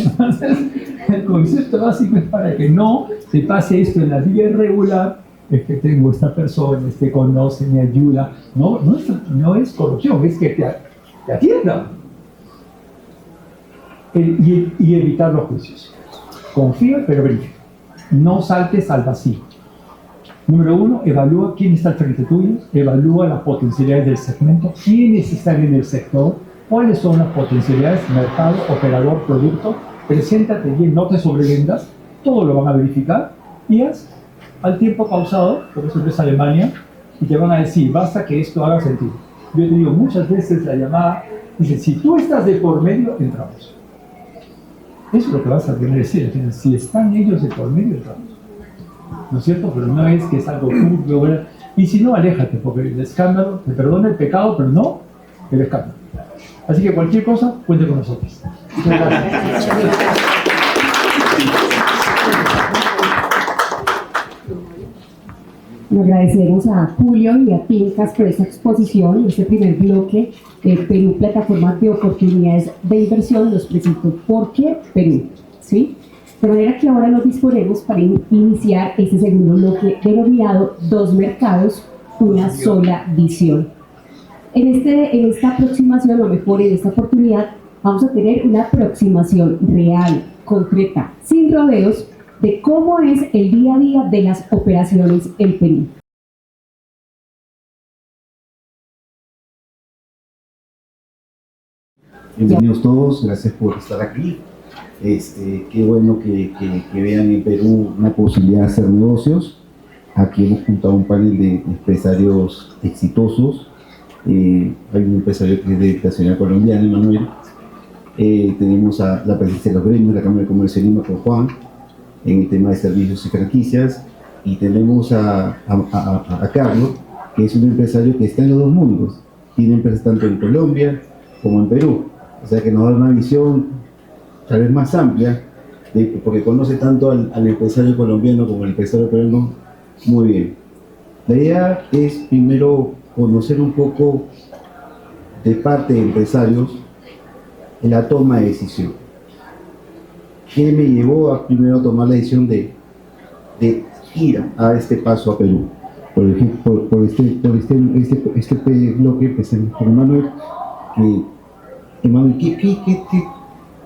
Entonces, el concepto básico es para que no se pase esto en la vía irregular, es que tengo esta persona, este conoce, me ayuda. No es corrupción, es que te atienda. Y evitar los juicios. Confía, pero verifica. No saltes al vacío. Número 1, evalúa quién está al frente tuyo, evalúa las potencialidades del segmento, quiénes están en el sector, cuáles son las potencialidades, mercado, operador, producto. Preséntate bien, no te sobrevendas, todo lo van a verificar y haz al tiempo pausado, por eso es Alemania, y te van a decir, basta que esto haga sentido. Yo te digo muchas veces la llamada, dice, si tú estás de por medio, entramos. Eso es lo que vas a tener que decir. Si están ellos de por medio, entramos. ¿No es cierto? Pero no es que es algo turbio, ¿verdad? Y si no, aléjate, porque el escándalo te perdona el pecado, pero no el escándalo. Así que cualquier cosa, cuente con nosotros. Muchas gracias. Le agradecemos a Julio y a Pincas por esta exposición, este primer bloque de Perú, plataforma de oportunidades de inversión. Nos presentó por qué Perú, ¿sí? De manera que ahora nos disponemos para iniciar este segundo bloque denominado Dos mercados, una sola visión. En esta aproximación, o mejor en esta oportunidad, vamos a tener una aproximación real, concreta, sin rodeos, de cómo es el día a día de las operaciones en Perú. Bienvenidos todos, gracias por estar aquí. Qué bueno que vean en Perú una posibilidad de hacer negocios. Aquí hemos juntado un panel de empresarios exitosos. Hay un empresario que es de Nacional Colombiana, Emanuel. Tenemos a la presencia de los gremios, la Cámara de Comercio de Lima con Juan, en el tema de servicios y franquicias. Y tenemos a Carlos, que es un empresario que está en los dos mundos. Tiene empresas tanto en Colombia como en Perú. O sea que nos da una visión tal vez más amplia, porque conoce tanto al empresario colombiano como al empresario peruano muy bien. La idea es primero conocer un poco de parte de empresarios en la toma de decisión. ¿Qué me llevó a primero tomar la decisión de ir a este paso a Perú? Por ejemplo, por este bloque, empecemos con Emanuel. Emanuel,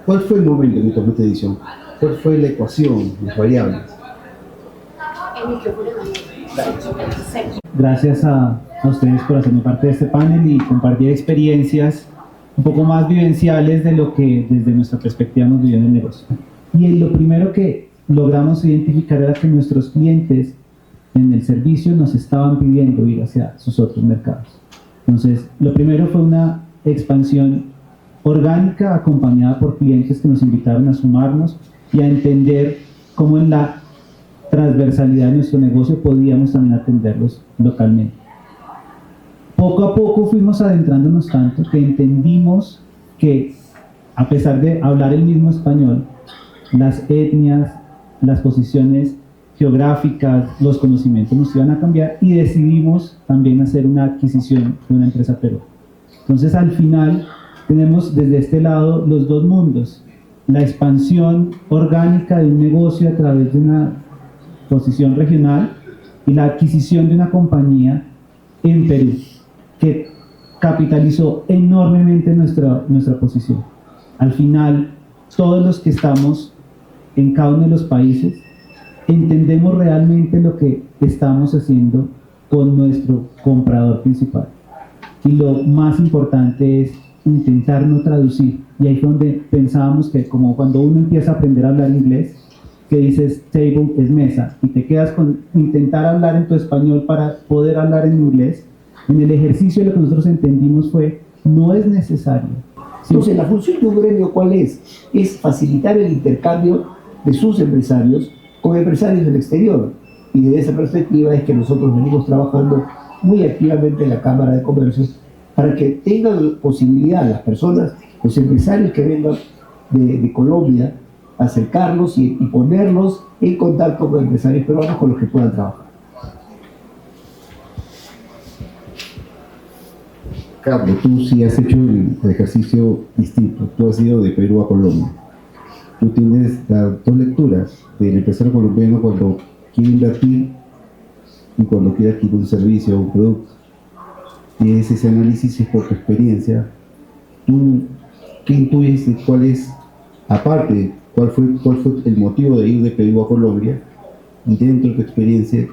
¿cuál fue el momento que tomó esta decisión? ¿Cuál fue la ecuación, las variables? Gracias a ustedes por hacerme parte de este panel y compartir experiencias un poco más vivenciales de lo que desde nuestra perspectiva hemos vivido en el negocio. Y lo primero que logramos identificar era que nuestros clientes en el servicio nos estaban pidiendo ir hacia sus otros mercados. Entonces, lo primero fue una expansión orgánica acompañada por clientes que nos invitaron a sumarnos y a entender cómo en la transversalidad de nuestro negocio podíamos también atenderlos localmente. Poco a poco fuimos adentrándonos tanto que entendimos que, a pesar de hablar el mismo español, las etnias, las posiciones geográficas, los conocimientos nos iban a cambiar y decidimos también hacer una adquisición de una empresa peruana. Entonces, al final, tenemos desde este lado los dos mundos: la expansión orgánica de un negocio a través de una posición regional y la adquisición de una compañía en Perú, que capitalizó enormemente nuestra posición. Al final, todos los que estamos en cada uno de los países entendemos realmente lo que estamos haciendo con nuestro comprador principal. Y lo más importante es intentar no traducir. Y ahí fue donde pensábamos que, como cuando uno empieza a aprender a hablar inglés, que dices table es mesa, y te quedas con intentar hablar en tu español para poder hablar en inglés. En el ejercicio lo que nosotros entendimos fue, no es necesario. Entonces, la función de un gremio, ¿cuál es? Es facilitar el intercambio de sus empresarios con empresarios del exterior. Y desde esa perspectiva es que nosotros venimos trabajando muy activamente en la Cámara de Comercio para que tengan posibilidad las personas, los empresarios que vengan de Colombia, acercarlos y ponerlos en contacto con empresarios peruanos con los que puedan trabajar. Carlos, tú sí has hecho el ejercicio distinto. Tú has ido de Perú a Colombia. Tú tienes las dos lecturas del empresario colombiano cuando quiere invertir y cuando quiere adquirir un servicio o un producto. Tienes ese análisis por tu experiencia. ¿Tú qué intuyes? ¿Cuál es, aparte, cuál fue el motivo de ir de Perú a Colombia? Y dentro de tu experiencia,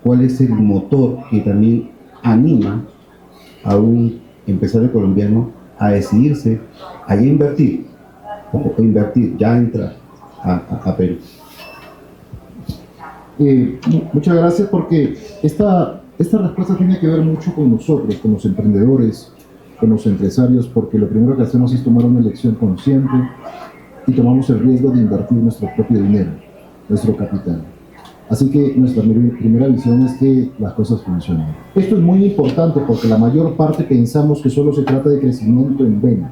¿cuál es el motor que también anima a un empresario colombiano a decidirse a invertir, o invertir, ya entrar a Perú? Muchas gracias, porque esta respuesta tiene que ver mucho con nosotros, con los emprendedores, con los empresarios, porque lo primero que hacemos es tomar una elección consciente y tomamos el riesgo de invertir nuestro propio dinero, nuestro capital. Así que nuestra primera visión es que las cosas funcionen. Esto es muy importante porque la mayor parte pensamos que solo se trata de crecimiento en ventas.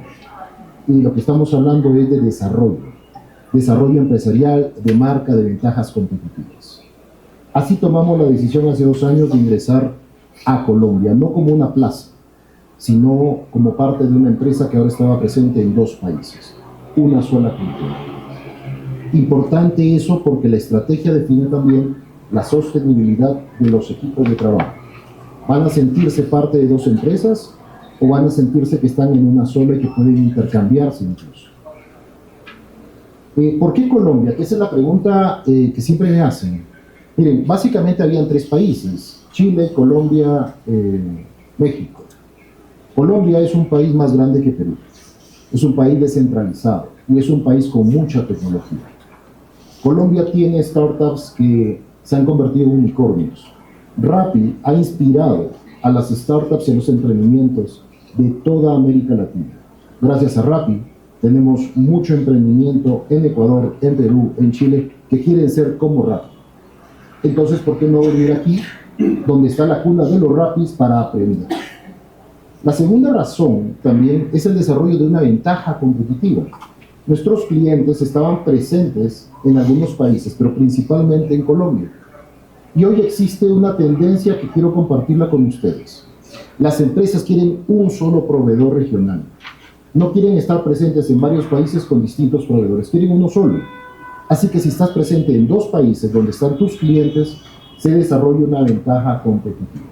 Y lo que estamos hablando es de desarrollo empresarial, de marca, de ventajas competitivas. Así tomamos la decisión hace 2 años de ingresar a Colombia, no como una plaza, sino como parte de una empresa que ahora estaba presente en 2 países, una sola cultura. Importante eso porque la estrategia define también la sostenibilidad de los equipos de trabajo. ¿Van a sentirse parte de 2 empresas o van a sentirse que están en una sola y que pueden intercambiarse incluso? ¿Por qué Colombia? Que esa es la pregunta que siempre me hacen. Miren, básicamente habían 3 países: Chile, Colombia, México. Colombia es un país más grande que Perú. Es un país descentralizado y es un país con mucha tecnología. Colombia tiene startups que se han convertido en unicornios. Rappi ha inspirado a las startups y a los emprendimientos de toda América Latina. Gracias a Rappi tenemos mucho emprendimiento en Ecuador, en Perú, en Chile, que quieren ser como Rappi. Entonces, ¿por qué no venir aquí, donde está la cuna de los Rappis, para aprender? La segunda razón también es el desarrollo de una ventaja competitiva. Nuestros clientes estaban presentes en algunos países, pero principalmente en Colombia. Y hoy existe una tendencia que quiero compartirla con ustedes. Las empresas quieren un solo proveedor regional. No quieren estar presentes en varios países con distintos proveedores, quieren uno solo. Así que si estás presente en 2 países donde están tus clientes, se desarrolle una ventaja competitiva.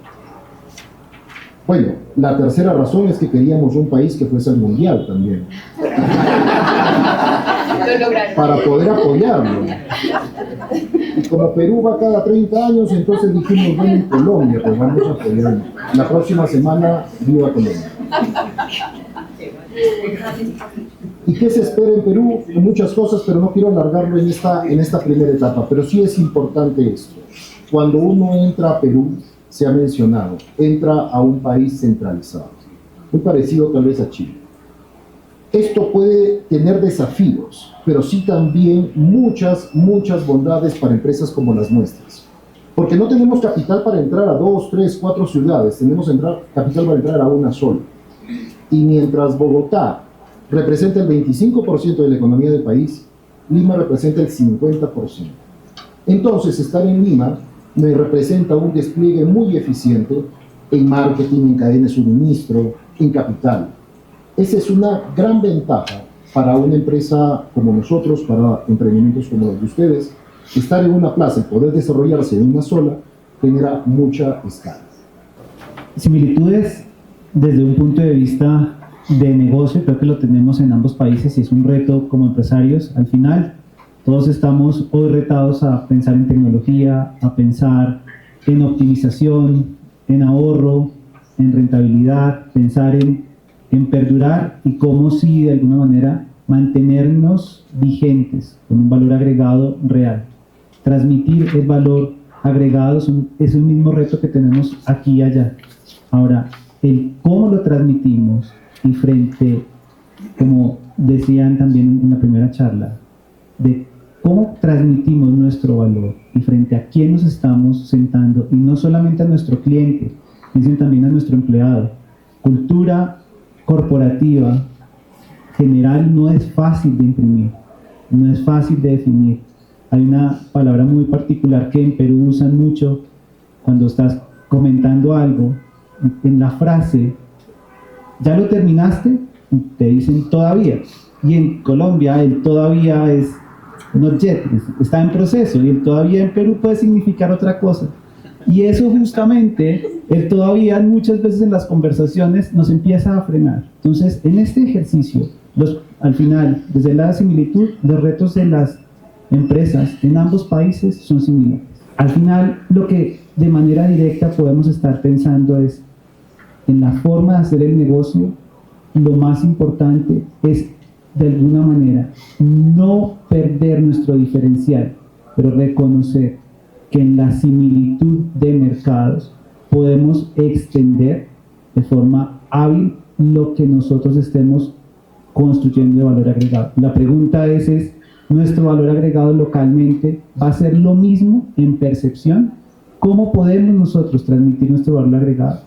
Bueno, la tercera razón es que queríamos un país que fuese al mundial también, para poder apoyarlo. Y como Perú va cada 30 años, entonces dijimos, bueno, en Colombia, pues vamos a apoyarlo. La próxima semana, viva Colombia. ¿Y qué se espera en Perú? Muchas cosas, pero no quiero alargarlo en esta primera etapa, pero sí es importante esto. Cuando uno entra a Perú, se ha mencionado, entra a un país centralizado, muy parecido tal vez a Chile. Esto puede tener desafíos, pero sí también muchas bondades para empresas como las nuestras. Porque no tenemos capital para entrar a 2, 3, 4 ciudades, tenemos capital para entrar a una sola. Y mientras Bogotá representa el 25% de la economía del país, Lima representa el 50%. Entonces, estar en Lima me representa un despliegue muy eficiente en marketing, en cadena de suministro, en capital. Esa es una gran ventaja para una empresa como nosotros, para emprendimientos como los de ustedes. Estar en una plaza y poder desarrollarse en una sola genera mucha escala. Similitudes desde un punto de vista de negocio, creo que lo tenemos en ambos países y es un reto como empresarios. Al final, todos estamos hoy retados a pensar en tecnología, a pensar en optimización, en ahorro, en rentabilidad, pensar en perdurar y cómo si de alguna manera mantenernos vigentes con un valor agregado real. Transmitir el valor agregado es un mismo reto que tenemos aquí y allá. Ahora, el cómo lo transmitimos y frente, como decían también en la primera charla, de cómo transmitimos nuestro valor y frente a quién nos estamos sentando, y no solamente a nuestro cliente, sino también a nuestro empleado. Cultura corporativa general no es fácil de imprimir, no es fácil de definir. Hay una palabra muy particular que en Perú usan mucho cuando estás comentando algo, en la frase, ¿ya lo terminaste? Te dicen todavía. Y en Colombia el todavía es not yet, está en proceso, y el todavía en Perú puede significar otra cosa. Y eso justamente, el todavía muchas veces en las conversaciones nos empieza a frenar. Entonces, en este ejercicio, al final, desde la similitud, los retos de las empresas en ambos países son similares. Al final, lo que de manera directa podemos estar pensando es, en la forma de hacer el negocio, lo más importante es, de alguna manera, no perder nuestro diferencial, pero reconocer que en la similitud de mercados podemos extender de forma hábil lo que nosotros estemos construyendo de valor agregado. La pregunta es ¿nuestro valor agregado localmente va a ser lo mismo en percepción? ¿Cómo podemos nosotros transmitir nuestro valor agregado?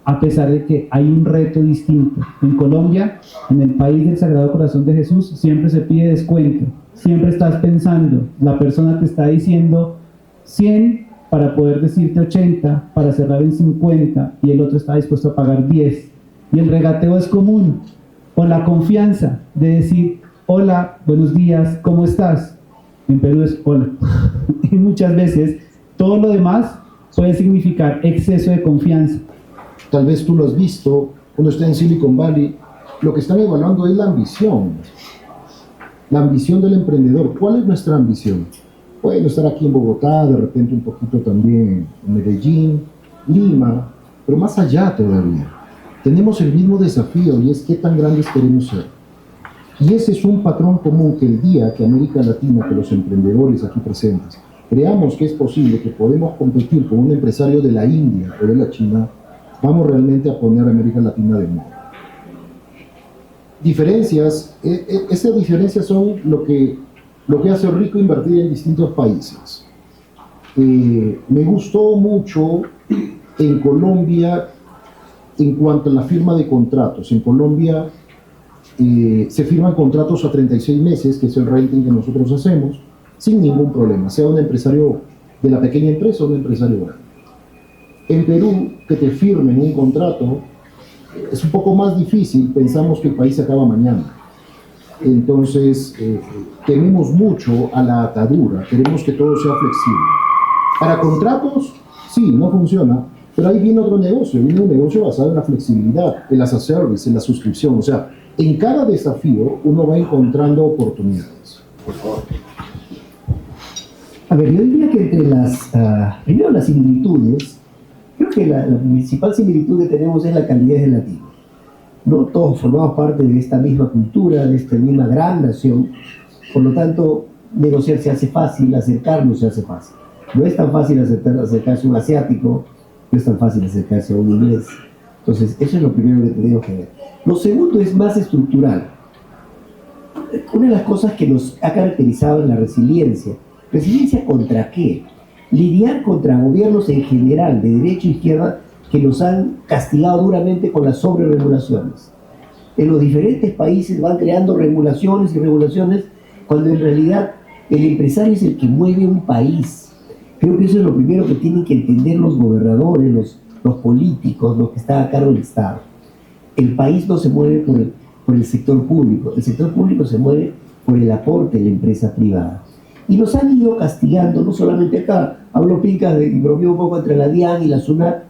A pesar de que hay un reto distinto. En Colombia, en el país del Sagrado Corazón de Jesús, siempre se pide descuento. Siempre estás pensando, la persona te está diciendo 100 para poder decirte 80, para cerrar en 50, y el otro está dispuesto a pagar 10. Y el regateo es común. O la confianza de decir, hola, buenos días, ¿cómo estás? En Perú es hola. Y muchas veces todo lo demás puede significar exceso de confianza. Tal vez tú lo has visto, cuando está en Silicon Valley, lo que están evaluando es la ambición del emprendedor. ¿Cuál es nuestra ambición? Bueno, estar aquí en Bogotá, de repente un poquito también en Medellín, Lima, pero más allá todavía. Tenemos el mismo desafío y es qué tan grandes queremos ser. Y ese es un patrón común que el día que América Latina, que los emprendedores aquí presentes, creamos que es posible, que podemos competir con un empresario de la India o de la China, vamos realmente a poner a América Latina de moda. Diferencias, esas diferencias son lo que hace rico invertir en distintos países. Me gustó mucho en Colombia en cuanto a la firma de contratos. En Colombia se firman contratos a 36 meses, que es el renting que nosotros hacemos, sin ningún problema, sea un empresario de la pequeña empresa o un empresario grande. En Perú, que te firmen un contrato es un poco más difícil, pensamos que el país se acaba mañana. Entonces, tememos mucho a la atadura, queremos que todo sea flexible. Para contratos, sí, no funciona, pero ahí viene otro negocio, viene un negocio basado en la flexibilidad, en las service, en la suscripción. O sea, en cada desafío uno va encontrando oportunidades. Por favor. A ver, yo diría que entre primero las similitudes, creo que la principal similitud que tenemos es la calidez del latino. No todos formamos parte de esta misma cultura, de esta misma gran nación, por lo tanto, negociar se hace fácil, acercarnos se hace fácil. No es tan fácil acercarse a un asiático, no es tan fácil acercarse a un inglés. Entonces, eso es lo primero que tenemos que ver. Lo segundo es más estructural. Una de las cosas que nos ha caracterizado en la resiliencia, ¿resiliencia contra qué? Lidiar contra gobiernos en general, de derecha e izquierda, que nos han castigado duramente con las sobreregulaciones. En los diferentes países van creando regulaciones y regulaciones, cuando en realidad el empresario es el que mueve un país. Creo que eso es lo primero que tienen que entender los gobernadores, los políticos, los que están a cargo del Estado. El país no se mueve por el sector público se mueve por el aporte de la empresa privada. Y nos han ido castigando, no solamente acá, hablo Pincas y bromeo un poco entre la DIAN y la SUNAT.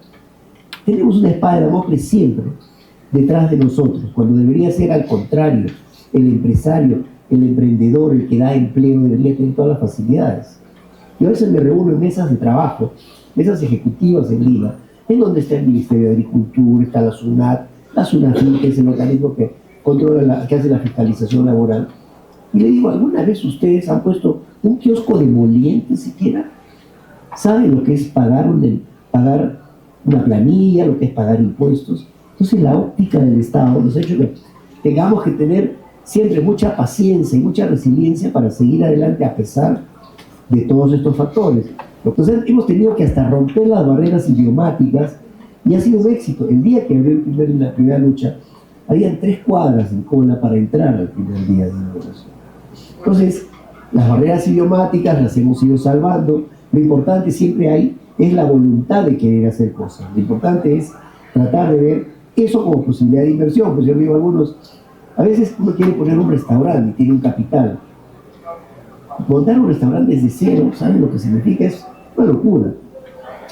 Tenemos una espada de Damocles siempre detrás de nosotros, cuando debería ser al contrario, el empresario, el emprendedor, el que da empleo, debería tener todas las facilidades. Yo a veces me reúno en mesas de trabajo, mesas ejecutivas en Lima, en donde está el Ministerio de Agricultura, está la SUNAFIN, que es el organismo que controla, que hace la fiscalización laboral. Y le digo, ¿alguna vez ustedes han puesto un kiosco de moliente siquiera? ¿Saben lo que es pagar una planilla, lo que es pagar impuestos? Entonces la óptica del Estado nos ha hecho que tengamos que tener siempre mucha paciencia y mucha resiliencia para seguir adelante a pesar de todos estos factores. Entonces hemos tenido que hasta romper las barreras idiomáticas y ha sido un éxito. El día que abrió la primera lucha, habían 3 cuadras en cola para entrar al primer día de inauguración. Entonces, las barreras idiomáticas las hemos ido salvando. Lo importante siempre es la voluntad de querer hacer cosas. Lo importante es tratar de ver eso como posibilidad de inversión. Pues yo digo a algunos, a veces uno quiere poner un restaurante y tiene un capital. Montar un restaurante desde cero, ¿saben lo que significa? Es una locura.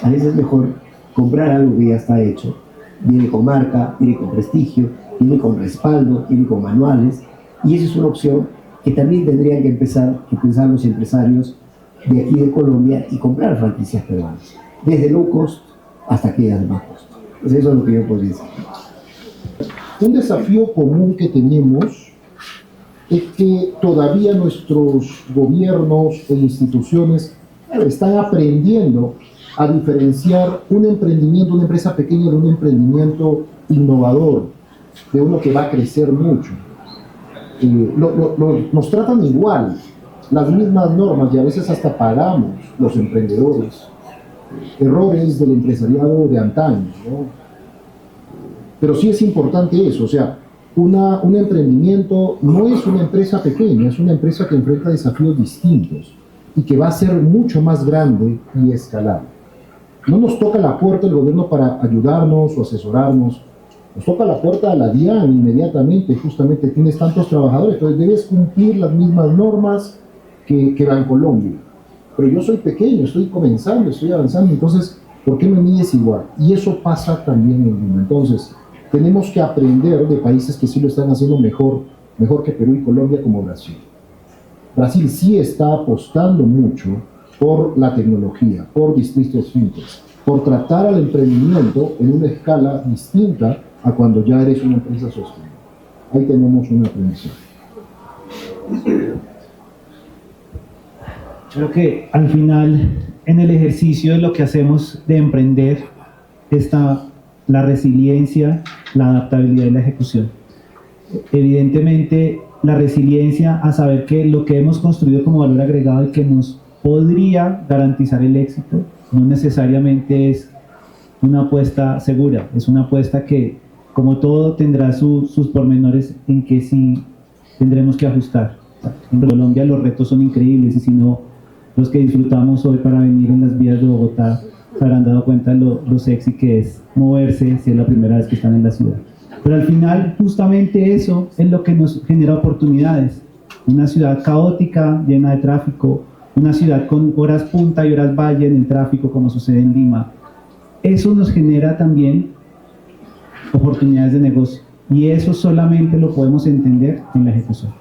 A veces es mejor comprar algo que ya está hecho. Viene con marca, viene con prestigio, viene con respaldo, viene con manuales. Y esa es una opción que también tendrían que pensar los empresarios de aquí de Colombia y comprar franquicias peruanas. Desde low cost hasta aquellas de más costo. Pues eso es lo que yo podría decir. Un desafío común que tenemos es que todavía nuestros gobiernos e instituciones están aprendiendo a diferenciar un emprendimiento, una empresa pequeña de un emprendimiento innovador, de uno que va a crecer mucho. Nos tratan igual, las mismas normas, y a veces hasta pagamos los emprendedores errores del empresariado de antaño, ¿no? Pero sí es importante eso, o sea, un emprendimiento no es una empresa pequeña, es una empresa que enfrenta desafíos distintos y que va a ser mucho más grande y escalable. No nos toca la puerta el gobierno para ayudarnos o asesorarnos, nos toca la puerta a la DIAN inmediatamente, justamente tienes tantos trabajadores, entonces debes cumplir las mismas normas que Bancolombia. Pero yo soy pequeño, estoy comenzando, estoy avanzando, entonces, ¿por qué me mides igual? Y eso pasa también en Lima. Entonces, tenemos que aprender de países que sí lo están haciendo mejor que Perú y Colombia, como Brasil. Brasil sí está apostando mucho por la tecnología, por distritos fintech, por tratar al emprendimiento en una escala distinta a cuando ya eres una empresa sostenible. Ahí tenemos una aprendizaje. Creo que al final, en el ejercicio de lo que hacemos de emprender, está la resiliencia, la adaptabilidad y la ejecución. Evidentemente, la resiliencia a saber que lo que hemos construido como valor agregado y que nos podría garantizar el éxito, no necesariamente es una apuesta segura, es una apuesta que, como todo, tendrá sus pormenores en que sí tendremos que ajustar. En Colombia los retos son increíbles y si no, los que disfrutamos hoy para venir en las vías de Bogotá se habrán dado cuenta de lo sexy que es moverse si es la primera vez que están en la ciudad. Pero al final, justamente eso es lo que nos genera oportunidades. Una ciudad caótica, llena de tráfico, una ciudad con horas punta y horas valle en el tráfico, como sucede en Lima. Eso nos genera también oportunidades de negocio, y eso solamente lo podemos entender en la ejecución.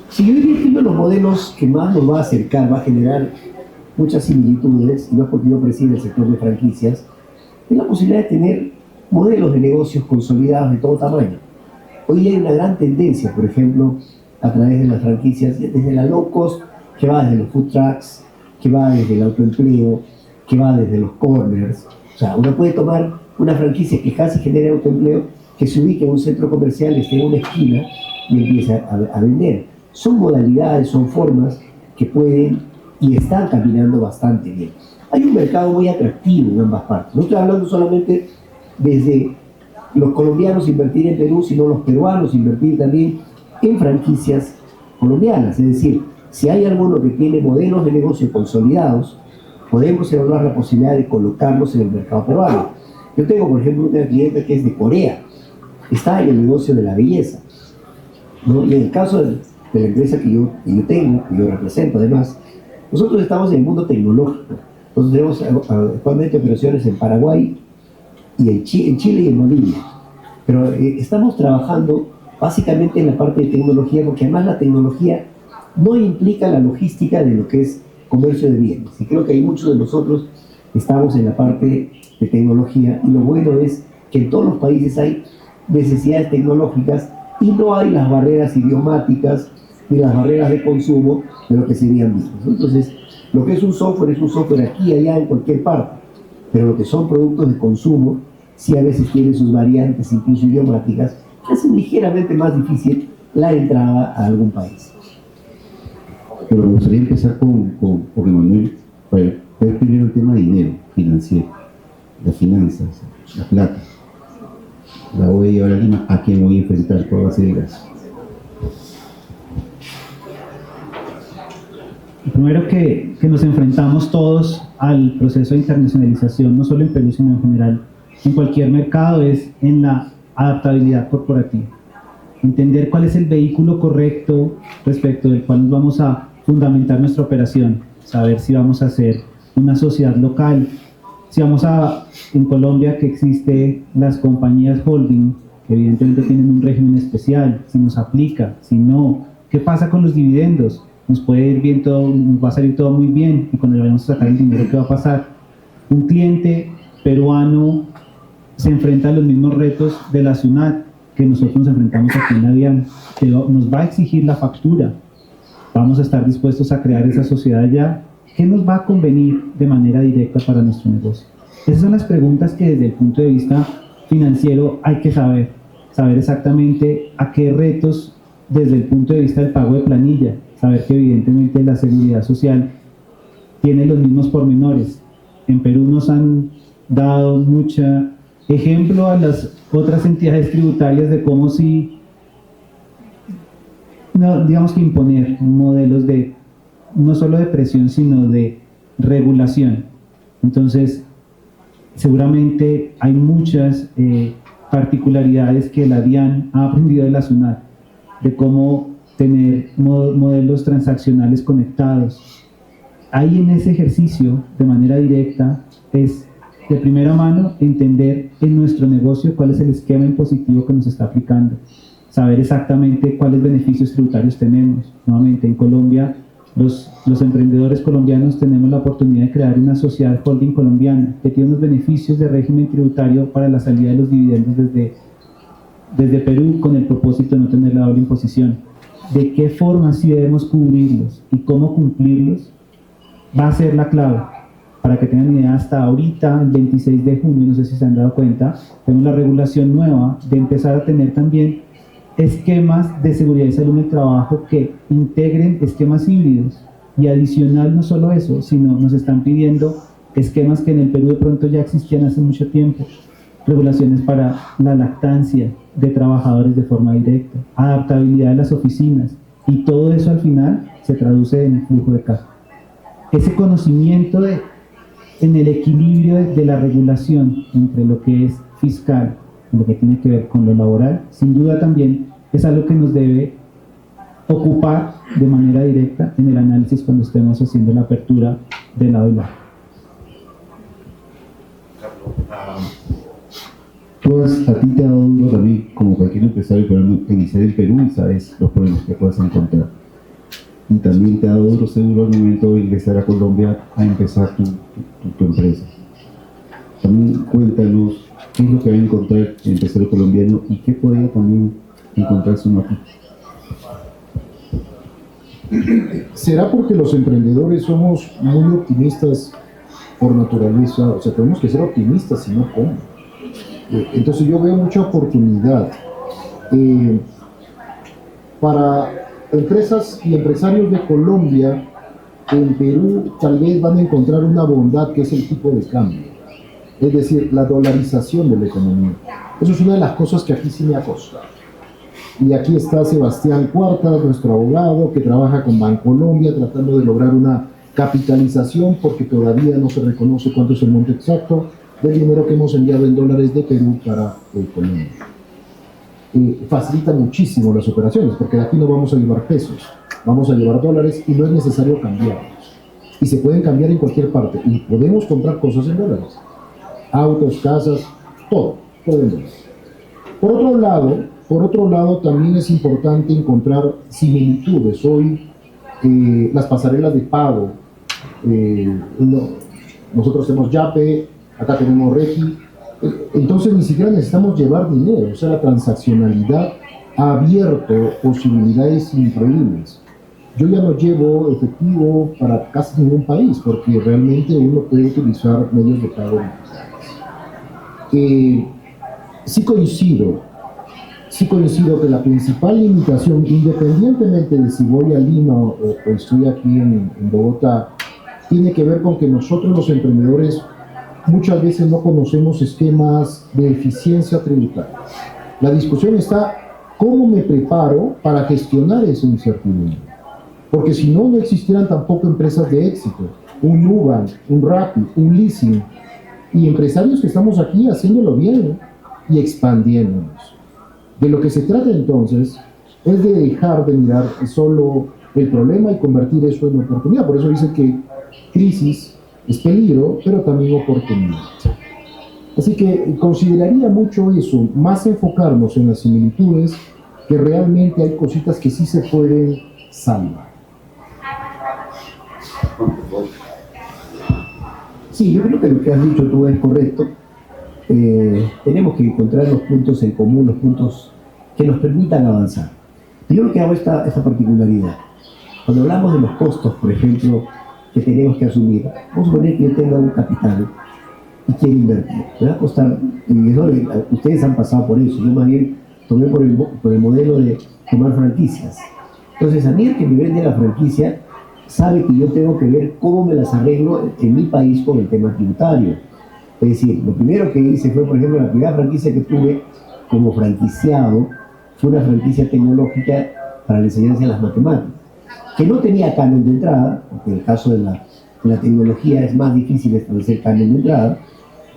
Si yo diría que uno de los modelos que más nos va a acercar, va a generar muchas similitudes, y no es porque yo preside el sector de franquicias, es la posibilidad de tener modelos de negocios consolidados de todo tamaño. Hoy hay una gran tendencia, por ejemplo, a través de las franquicias, desde la low cost, que va desde los food trucks, que va desde el autoempleo, que va desde los corners. O sea, uno puede tomar una franquicia que casi genera autoempleo, que se ubique en un centro comercial, esté en una esquina y empieza a vender. Son modalidades, son formas que pueden y están caminando bastante bien. Hay un mercado muy atractivo en ambas partes. No estoy hablando solamente desde los colombianos invertir en Perú, sino los peruanos invertir también en franquicias colombianas. Es decir, si hay alguno que tiene modelos de negocio consolidados, podemos evaluar la posibilidad de colocarlos en el mercado peruano. Yo tengo, por ejemplo, una cliente que es de Corea, está en el negocio de la belleza, ¿no? Y en el caso de la empresa que yo tengo, que yo represento además, nosotros estamos en el mundo tecnológico. Nosotros tenemos actualmente operaciones en Paraguay y en Chile y en Bolivia. Pero estamos trabajando básicamente en la parte de tecnología, porque además la tecnología no implica la logística de lo que es comercio de bienes. Y creo que hay muchos de nosotros estamos en la parte de tecnología, y lo bueno es que en todos los países hay necesidades tecnológicas y no hay las barreras idiomáticas ni las barreras de consumo de lo que serían mismos. Entonces, lo que es un software aquí, allá, en cualquier parte, pero lo que son productos de consumo sí a veces tienen sus variantes, incluso idiomáticas, que hacen ligeramente más difícil la entrada a algún país. Pero me gustaría empezar con Emanuel, para ver primero el tema de dinero financiero, las finanzas, la plata. La voy a llevar a Lima, ¿a quién voy a enfrentar? ¿Cuál va a ser el gasto? Primero que nos enfrentamos todos al proceso de internacionalización, no solo en Perú, sino en general, en cualquier mercado, es en la adaptabilidad corporativa. Entender cuál es el vehículo correcto respecto del cual nos vamos a fundamentar nuestra operación, saber si vamos a hacer una sociedad local, si vamos a, en Colombia que existe las compañías holding, que evidentemente tienen un régimen especial, si nos aplica, si no, ¿qué pasa con los dividendos? Nos puede ir bien todo, nos va a salir todo muy bien, y cuando le vayamos a sacar el dinero, ¿qué va a pasar? Un cliente peruano se enfrenta a los mismos retos de la SUNAT que nosotros nos enfrentamos aquí en la DIAN, que nos va a exigir la factura. Vamos a estar dispuestos a crear esa sociedad ya. ¿Qué nos va a convenir de manera directa para nuestro negocio? Esas son las preguntas que desde el punto de vista financiero hay que saber exactamente a qué retos desde el punto de vista del pago de planilla, saber que evidentemente la seguridad social tiene los mismos pormenores. En Perú nos han dado mucho ejemplo a las otras entidades tributarias de cómo si, no, digamos que imponer modelos de no solo de presión, sino de regulación. Entonces, seguramente hay muchas particularidades que la DIAN ha aprendido de la SUNAT, de cómo tener modelos transaccionales conectados. Ahí en ese ejercicio, de manera directa, es de primera mano entender en nuestro negocio cuál es el esquema impositivo que nos está aplicando, saber exactamente cuáles beneficios tributarios tenemos. Nuevamente, en Colombia, los emprendedores colombianos tenemos la oportunidad de crear una sociedad holding colombiana que tiene unos beneficios de régimen tributario para la salida de los dividendos desde Perú, con el propósito de no tener la doble imposición. ¿De qué forma sí debemos cubrirlos y cómo cumplirlos? Va a ser la clave. Para que tengan idea, hasta ahorita, el 26 de junio, no sé si se han dado cuenta, tenemos la regulación nueva de empezar a tener también esquemas de seguridad y salud en el trabajo que integren esquemas híbridos. Y adicional, no solo eso, sino nos están pidiendo esquemas que en el Perú de pronto ya existían hace mucho tiempo. Regulaciones para la lactancia de trabajadores de forma directa, adaptabilidad de las oficinas, y todo eso al final se traduce en flujo de caja. Ese conocimiento en el equilibrio de la regulación entre lo que es fiscal y lo que tiene que ver con lo laboral, sin duda también es algo que nos debe ocupar de manera directa en el análisis cuando estemos haciendo la apertura de lado y lado. A ti te ha dado duro también, como cualquier empresario peruano, iniciar en Perú y sabes los problemas que puedes encontrar. Y también te ha dado duro seguro al momento de ingresar a Colombia a empezar tu empresa. También cuéntanos qué es lo que va a encontrar el empresario colombiano y qué podría también encontrarse uno aquí. ¿Será porque los emprendedores somos muy optimistas por naturaleza? O sea, tenemos que ser optimistas, si no, ¿cómo? Entonces yo veo mucha oportunidad para empresas y empresarios de Colombia. En Perú tal vez van a encontrar una bondad que es el tipo de cambio, es decir, la dolarización de la economía. Eso es una de las cosas que aquí sí me ha costado. Y aquí está Sebastián Cuartas, nuestro abogado, que trabaja con Bancolombia tratando de lograr una capitalización, porque todavía no se reconoce cuánto es el monto exacto del dinero que hemos enviado en dólares de Perú para Colombia. Facilita muchísimo las operaciones, porque de aquí no vamos a llevar pesos, vamos a llevar dólares y no es necesario cambiarlos. Y se pueden cambiar en cualquier parte, y podemos comprar cosas en dólares. Autos, casas, todo en dólares. Por otro lado, también es importante encontrar similitudes. Hoy, las pasarelas de pago, nosotros tenemos Yape, acá tenemos Regi, entonces ni siquiera necesitamos llevar dinero. O sea, la transaccionalidad ha abierto posibilidades increíbles. Yo ya no llevo efectivo para casi ningún país, porque realmente uno puede utilizar medios de pago digitales. Sí coincido que la principal limitación, independientemente de si voy a Lima o estoy aquí en Bogotá, tiene que ver con que nosotros los emprendedores muchas veces no conocemos esquemas de eficiencia tributaria. La discusión está cómo me preparo para gestionar esa incertidumbre. Porque si no, no existieran tampoco empresas de éxito, un Nubank, un Rappi, un Leasing, y empresarios que estamos aquí haciéndolo bien y expandiéndonos. De lo que se trata entonces es de dejar de mirar solo el problema y convertir eso en oportunidad. Por eso dice que crisis es peligro, pero también oportunidad. Así que consideraría mucho eso, más enfocarnos en las similitudes, que realmente hay cositas que sí se pueden salvar. Sí, yo creo que lo que has dicho tú es correcto. Tenemos que encontrar los puntos en común, los puntos que nos permitan avanzar. Yo lo que hago esta particularidad. Cuando hablamos de los costos, por ejemplo, que tenemos que asumir, vamos a suponer que yo tenga un capital y quiero invertir. Me va a costar, ustedes han pasado por eso, yo más bien tomé por el modelo de tomar franquicias. Entonces, a mí el que me vende la franquicia sabe que yo tengo que ver cómo me las arreglo en mi país con el tema tributario. Es decir, lo primero que hice fue, por ejemplo, la primera franquicia que tuve como franquiciado fue una franquicia tecnológica para la enseñanza de las matemáticas, que no tenía canon de entrada, porque en el caso de la tecnología es más difícil establecer canon de entrada,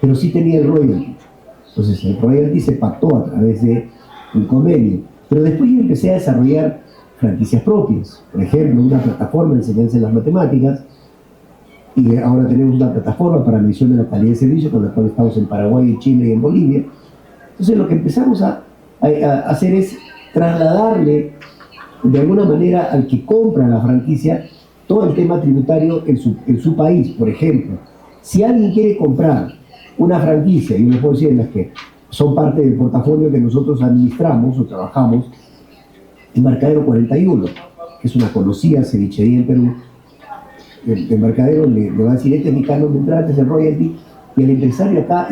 pero sí tenía el royalty. Entonces el royalty se pactó a través de un convenio. Pero después yo empecé a desarrollar franquicias propias. Por ejemplo, una plataforma de enseñanza de las matemáticas, y ahora tenemos una plataforma para medición de la calidad de servicio, con la cual estamos en Paraguay, en Chile y en Bolivia. Entonces lo que empezamos a hacer es trasladarle de alguna manera al que compra la franquicia todo el tema tributario en su país. Por ejemplo, si alguien quiere comprar una franquicia, y yo les puedo decir las que son parte del portafolio que nosotros administramos o trabajamos, Embarcadero 41, que es una conocida cevichería en Perú. El Embarcadero le va a decir: este es mi canon de entrada, este es el royalty, y el empresario acá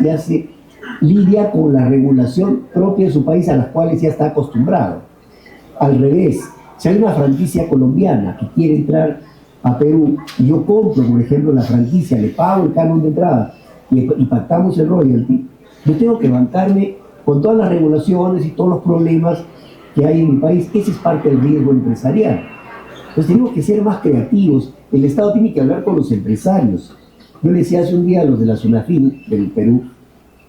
lidia con la regulación propia de su país, a las cuales ya está acostumbrado. Al revés, si hay una franquicia colombiana que quiere entrar a Perú y yo compro, por ejemplo, la franquicia, le pago el canon de entrada y pactamos el royalty, yo tengo que bancarme con todas las regulaciones y todos los problemas que hay en mi país. Ese es parte del riesgo empresarial. Entonces tenemos que ser más creativos. El Estado tiene que hablar con los empresarios. Yo le decía hace un día a los de la SUNAFIN del Perú,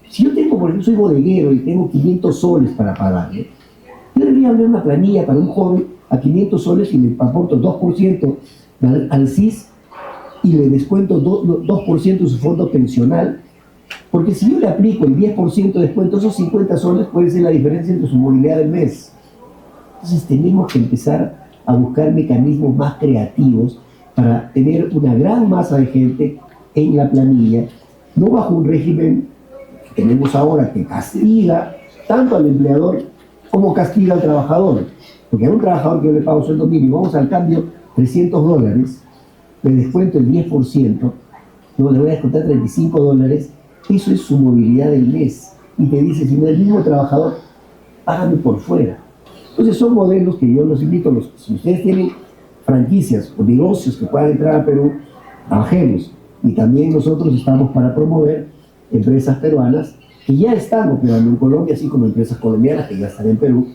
si yo tengo, por ejemplo, soy bodeguero y tengo 500 soles para pagarle, yo debería abrir una planilla para un joven a 500 soles y le aporto 2% al CIS y le descuento 2% de su fondo pensional, porque si yo le aplico el 10% de descuento, esos 50 soles puede ser la diferencia entre su movilidad del mes. Entonces tenemos que empezar a buscar mecanismos más creativos para tener una gran masa de gente en la planilla, no bajo un régimen que tenemos ahora que castiga tanto al empleador como castiga al trabajador. Porque a un trabajador que yo le pago sueldo mínimo, vamos al cambio, $300, le descuento el 10%, no le voy a descontar $35, eso es su movilidad del mes. Y te dice, si no es el mismo trabajador, págame por fuera. Entonces son modelos que yo los invito, si ustedes tienen franquicias o negocios que puedan entrar a Perú, trabajemos. Y también nosotros estamos para promover empresas peruanas que ya están operando en Colombia, así como empresas colombianas que ya están en Perú.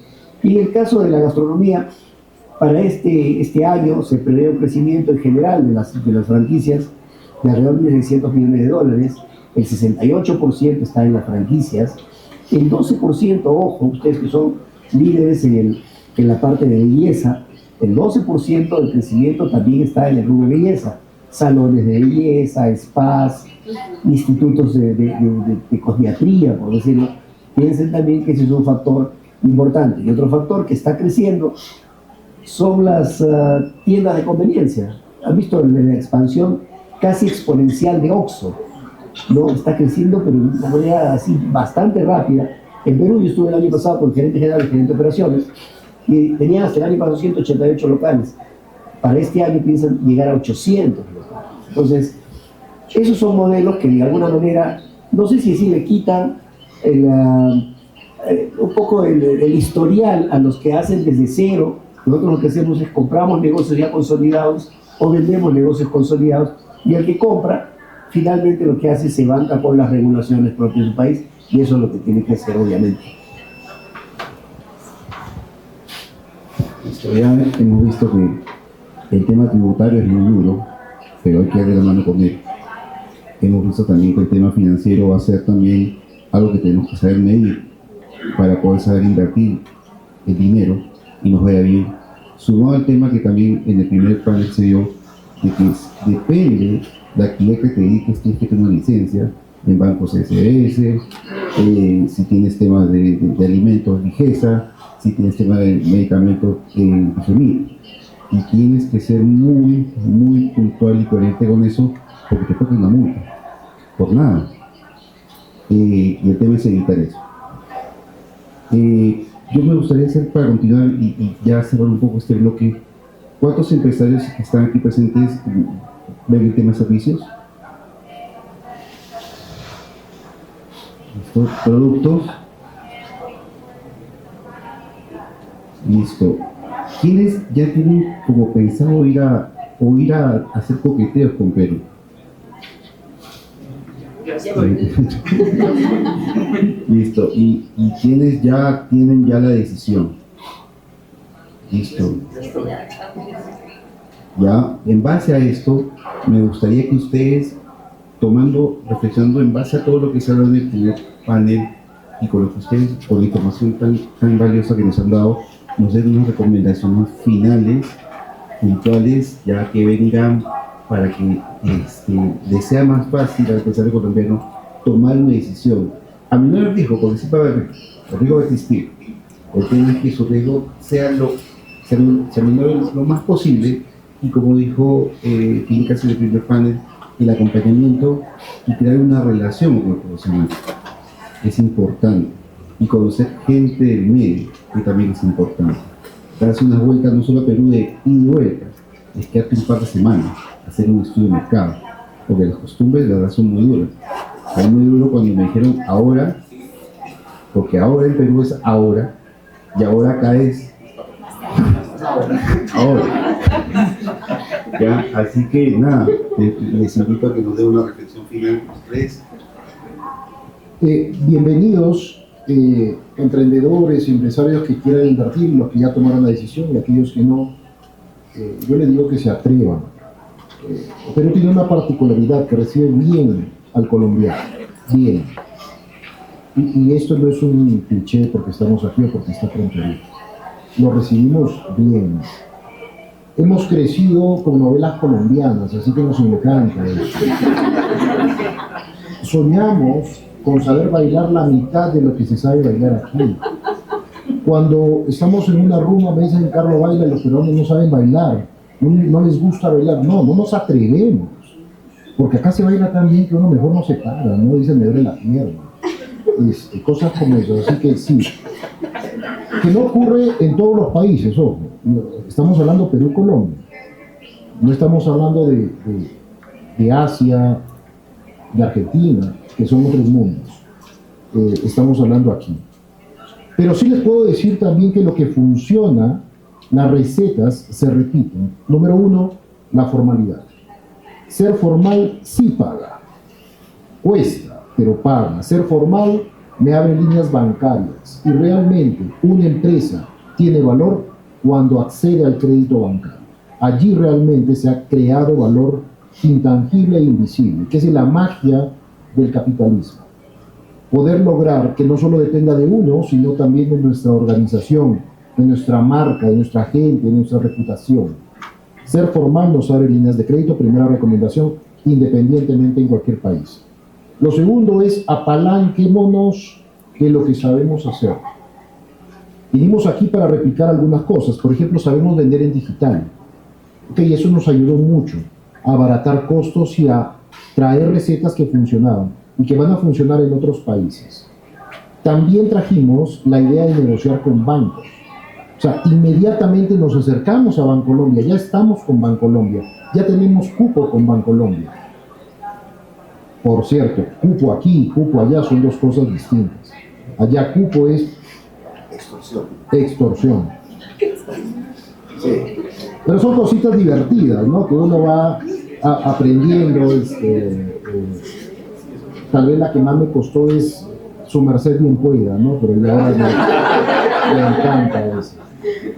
Y en el caso de la gastronomía, para este año se prevé un crecimiento en general de las franquicias de alrededor de $600 millones. El 68% está en las franquicias. El 12%, ojo, ustedes que son líderes en la parte de belleza, el 12% del crecimiento también está en el rubro de belleza. Salones de belleza, spas, institutos de cosmiatría, por decirlo. Piensen también que ese es un factor importante. Y otro factor que está creciendo son las tiendas de conveniencia. ¿Han visto la expansión casi exponencial de Oxxo? ¿No? Está creciendo, pero de una manera así bastante rápida. En Perú yo estuve el año pasado con el gerente general y gerente de operaciones y tenía hasta el año pasado 188 locales. Para este año piensan llegar a 800 locales. Entonces, esos son modelos que de alguna manera, no sé si le quitan un poco el historial a los que hacen desde cero. Nosotros lo que hacemos es compramos negocios ya consolidados o vendemos negocios consolidados, y el que compra finalmente lo que hace es se banca con las regulaciones propias del país, y eso es lo que tiene que hacer obviamente. Ya hemos visto que el tema tributario es muy duro, pero hay que darle la mano con él. Hemos visto también que el tema financiero va a ser también algo que tenemos que saber medir para poder saber invertir el dinero y nos vaya bien. Sumado al tema que también en el primer panel se dio, de que depende de la actividad que te dediques, tienes que tener una licencia en bancos SBS, si tienes temas de alimentos, Ligesa, si tienes temas de medicamentos, FMI. Y tienes que ser muy, muy puntual y coherente con eso, porque te toca una multa, por nada. Y el tema es evitar eso. Yo me gustaría hacer, para continuar y ya cerrar un poco este bloque, ¿cuántos empresarios que están aquí presentes ven el tema de servicios? ¿Listo? ¿Productos? Listo. ¿Quiénes ya tienen como pensado ir a hacer coqueteos con Perú? Listo. ¿Y quiénes ya tienen la decisión? Listo. Ya, en base a esto, me gustaría que ustedes, reflexionando en base a todo lo que se ha hablado en el primer panel y con lo que ustedes, por la información tan valiosa que nos han dado, nos den unas recomendaciones finales, puntuales, ya que vengan para que les sea más fácil al empresario colombiano tomar una decisión. A mí no les dijo, porque siempre el riesgo va a existir. El tema es que su riesgo sea lo más posible, y como dijo tiene que hacer el primer panel, el acompañamiento y crear una relación con el profesional. Es importante. Y conocer gente del medio, que también es importante. Darse unas vueltas no solo a Perú de ida y vuelta, es quedarte un par de semanas, hacer un estudio de mercado, porque las costumbres la verdad son muy duras. Fue muy duro cuando me dijeron ahora, porque ahora en Perú es ahora, y ahora acá es ahora. ¿Ya? Así que nada, les invito a que nos den una reflexión final los tres. Bienvenidos emprendedores y empresarios que quieran invertir, los que ya tomaron la decisión y aquellos que no. Yo les digo que se atrevan. Perú tiene una particularidad que recibe bien al colombiano, bien. Y esto no es un cliché porque estamos aquí o porque está frente a Perú. lo recibimos bien. Hemos crecido con novelas colombianas, así que nos encanta eso. Soñamos con saber bailar la mitad de lo que se sabe bailar aquí. Cuando estamos en una rumba me dicen, Carlos baila, los peruanos no saben bailar, no les gusta bailar. No nos atrevemos, porque acá se baila tan bien que uno mejor no se para, no dicen me duele la pierna. Cosas como eso, así que sí. Que no ocurre en todos los países, ojo. Estamos hablando Perú-Colombia. No estamos hablando de Asia, de Argentina, que son otros mundos. Estamos hablando aquí. Pero sí les puedo decir también que lo que funciona, las recetas se repiten. Número 1, la formalidad. Ser formal sí paga. Cuesta, pero paga. Ser formal me abre líneas bancarias. Y realmente una empresa tiene valor cuando accede al crédito bancario. Allí realmente se ha creado valor intangible e invisible, que es la magia del capitalismo. Poder lograr que no solo dependa de uno, sino también de nuestra organización, de nuestra marca, de nuestra gente, de nuestra reputación. Ser formal nos abre líneas de crédito, primera recomendación, independientemente en cualquier país. Lo segundo es apalanquémonos de lo que sabemos hacer. Vinimos aquí para replicar algunas cosas. Por ejemplo, sabemos vender en digital. Eso nos ayudó mucho a abaratar costos y a traer recetas que funcionaban y que van a funcionar en otros países. También trajimos la idea de negociar con bancos. O sea, inmediatamente nos acercamos a Bancolombia, ya estamos con Bancolombia, ya tenemos cupo con Bancolombia. Por cierto, cupo aquí y cupo allá son dos cosas distintas. Allá cupo es extorsión. Sí. Pero son cositas divertidas, ¿no? Que uno va aprendiendo. Tal vez la que más me costó es su merced bien pueda, ¿no? Pero ya ahora me encanta eso.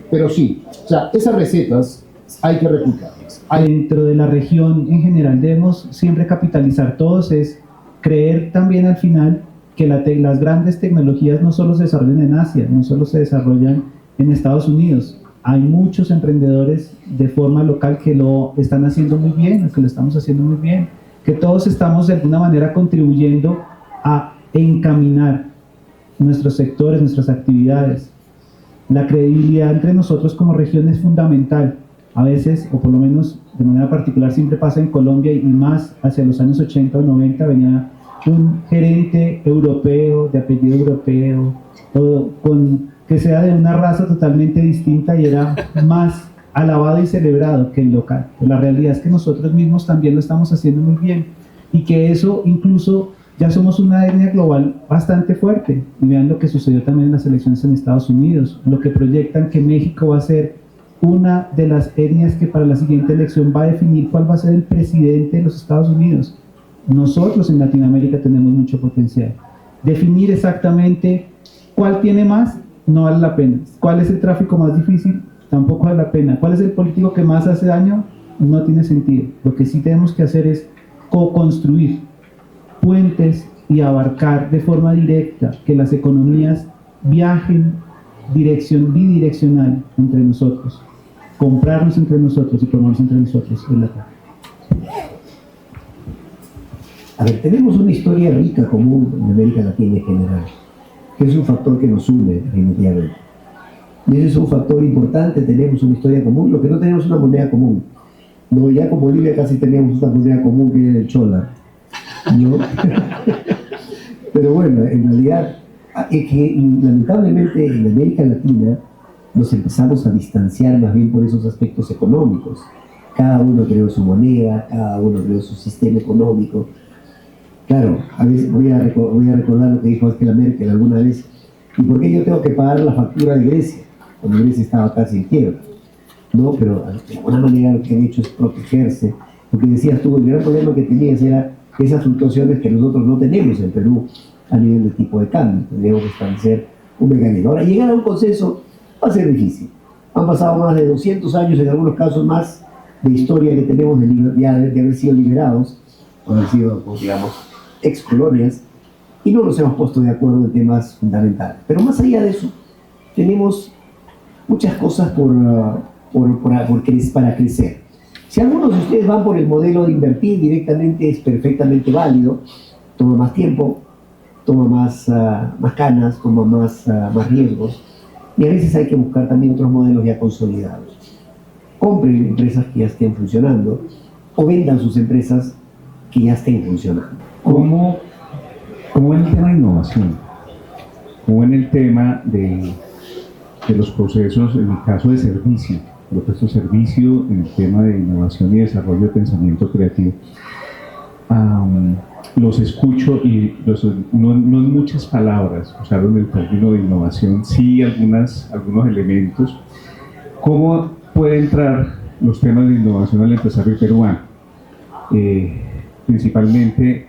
Pero sí, o sea, esas recetas hay que replicarlas. Dentro de la región en general debemos siempre capitalizar todos, es creer también al final que las grandes tecnologías no solo se desarrollan en Asia, no solo se desarrollan en Estados Unidos. Hay muchos emprendedores de forma local que lo están haciendo muy bien, que lo estamos haciendo muy bien, que todos estamos de alguna manera contribuyendo a encaminar nuestros sectores, nuestras actividades. La credibilidad entre nosotros como región es fundamental. A veces, o por lo menos de manera particular, siempre pasa en Colombia y más hacia los años 80 o 90 venía un gerente europeo, de apellido europeo, o que sea de una raza totalmente distinta y era más alabado y celebrado que el local. Pero la realidad es que nosotros mismos también lo estamos haciendo muy bien y que eso incluso ya somos una etnia global bastante fuerte. Y vean lo que sucedió también en las elecciones en Estados Unidos, lo que proyectan que México va a ser una de las etnias que para la siguiente elección va a definir cuál va a ser el presidente de los Estados Unidos. Nosotros en Latinoamérica tenemos mucho potencial. Definir exactamente cuál tiene más no vale la pena. ¿Cuál es el tráfico más difícil? Tampoco vale la pena. ¿Cuál es el político que más hace daño? No tiene sentido. Lo que sí tenemos que hacer es co-construir puentes y abarcar de forma directa que las economías viajen bidireccional entre nosotros, comprarnos entre nosotros y promovernos entre nosotros. A ver, tenemos una historia rica común en América Latina en general, que es un factor que nos une definitivamente. Y ese es un factor importante, tenemos una historia común, lo que no tenemos es una moneda común. No, ya como Bolivia casi teníamos una moneda común que era el chola, ¿no? Pero bueno, en realidad es que lamentablemente en América Latina nos empezamos a distanciar más bien por esos aspectos económicos. Cada uno creó su moneda, cada uno creó su sistema económico. Claro, a veces voy a recordar lo que dijo Angela Merkel alguna vez. ¿Y por qué yo tengo que pagar la factura de Grecia? Cuando Grecia estaba casi en quiebra. No, pero de alguna manera lo que han hecho es protegerse. Porque decías tú, el gran problema que tenías era esas fluctuaciones que nosotros no tenemos en Perú a nivel de tipo de cambio. Tendríamos que establecer un mecanismo. Ahora, llegar a un consenso va a ser difícil. Han pasado más de 200 años, en algunos casos más, de historia que tenemos de haber sido liberados, o haber sido, digamos, ex-colonias, y no nos hemos puesto de acuerdo en temas fundamentales. Pero más allá de eso, tenemos muchas cosas para crecer. Si algunos de ustedes van por el modelo de invertir directamente, es perfectamente válido, toma más tiempo, toma más canas, toma más riesgos, y a veces hay que buscar también otros modelos ya consolidados. Compren empresas que ya estén funcionando o vendan sus empresas que ya estén funcionando. ¿Cómo en el tema de innovación? ¿Cómo en el tema de los procesos, en el caso de servicio, proceso de servicio, en el tema de innovación y desarrollo de pensamiento creativo? Los escucho y no en muchas palabras usaron el término de innovación, sí algunos elementos. ¿Cómo puede entrar los temas de innovación al empresario peruano? Principalmente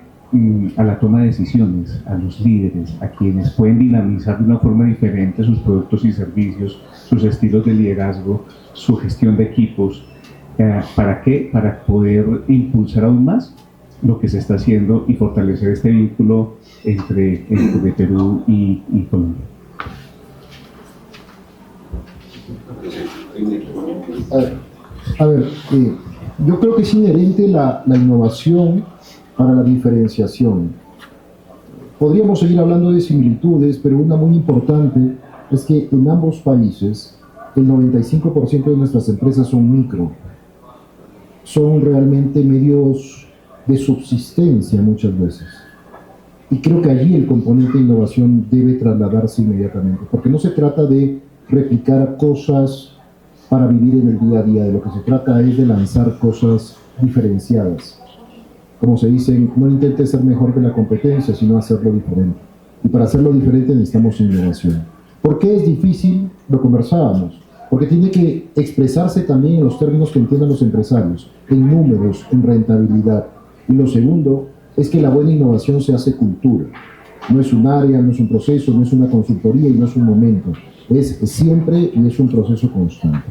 a la toma de decisiones, a los líderes, a quienes pueden dinamizar de una forma diferente sus productos y servicios, sus estilos de liderazgo, su gestión de equipos. ¿Para qué? Para poder impulsar aún más lo que se está haciendo y fortalecer este vínculo entre Perú y Colombia. A ver, yo creo que es inherente la innovación para la diferenciación. Podríamos seguir hablando de similitudes, pero una muy importante es que en ambos países el 95% de nuestras empresas son micro. Son realmente medios de subsistencia muchas veces. Y creo que allí el componente de innovación debe trasladarse inmediatamente, porque no se trata de replicar cosas para vivir en el día a día, de lo que se trata es de lanzar cosas diferenciadas. Como se dice, no intentes ser mejor que la competencia, sino hacerlo diferente. Y para hacerlo diferente necesitamos innovación. ¿Por qué es difícil? Lo conversábamos. Porque tiene que expresarse también en los términos que entiendan los empresarios, en números, en rentabilidad. Y lo segundo es que la buena innovación se hace cultura. No es un área, no es un proceso, no es una consultoría y no es un momento. Es siempre y es un proceso constante.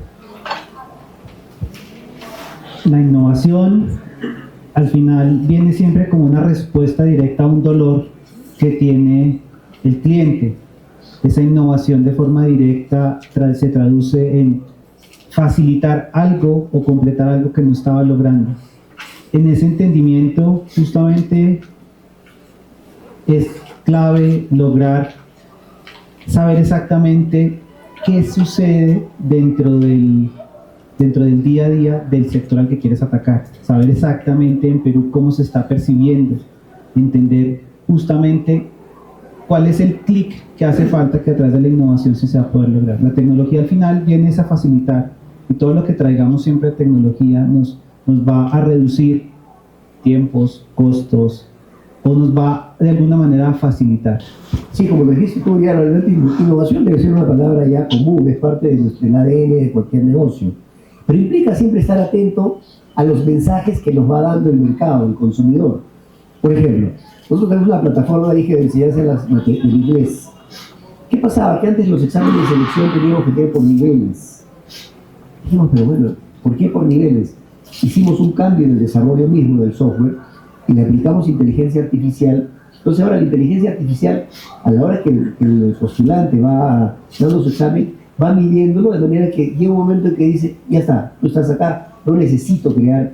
La innovación al final viene siempre como una respuesta directa a un dolor que tiene el cliente. Esa innovación de forma directa se traduce en facilitar algo o completar algo que no estaba logrando. En ese entendimiento justamente es clave lograr saber exactamente qué sucede dentro del día a día del sector al que quieres atacar, saber exactamente en Perú cómo se está percibiendo, entender justamente cuál es el clic que hace falta que a través de la innovación se va a poder lograr. La tecnología al final viene a facilitar, y todo lo que traigamos siempre de tecnología nos va a reducir tiempos, costos, o nos va de alguna manera a facilitar. Sí, como lo dijiste tú ya, realmente innovación debe ser una palabra ya común, es parte del ADN de cualquier negocio. Pero implica siempre estar atento a los mensajes que nos va dando el mercado, el consumidor. Por ejemplo, nosotros tenemos una plataforma, dije, de enseñanza del inglés. ¿Qué pasaba? Que antes los exámenes de selección teníamos que tener por niveles. Dijimos, pero bueno, ¿por qué por niveles? Hicimos un cambio en el desarrollo mismo del software y le aplicamos inteligencia artificial. Entonces ahora la inteligencia artificial, a la hora que el postulante va dando su examen, va midiéndolo de manera que llega un momento en que dice, ya está, tú estás acá, no necesito crear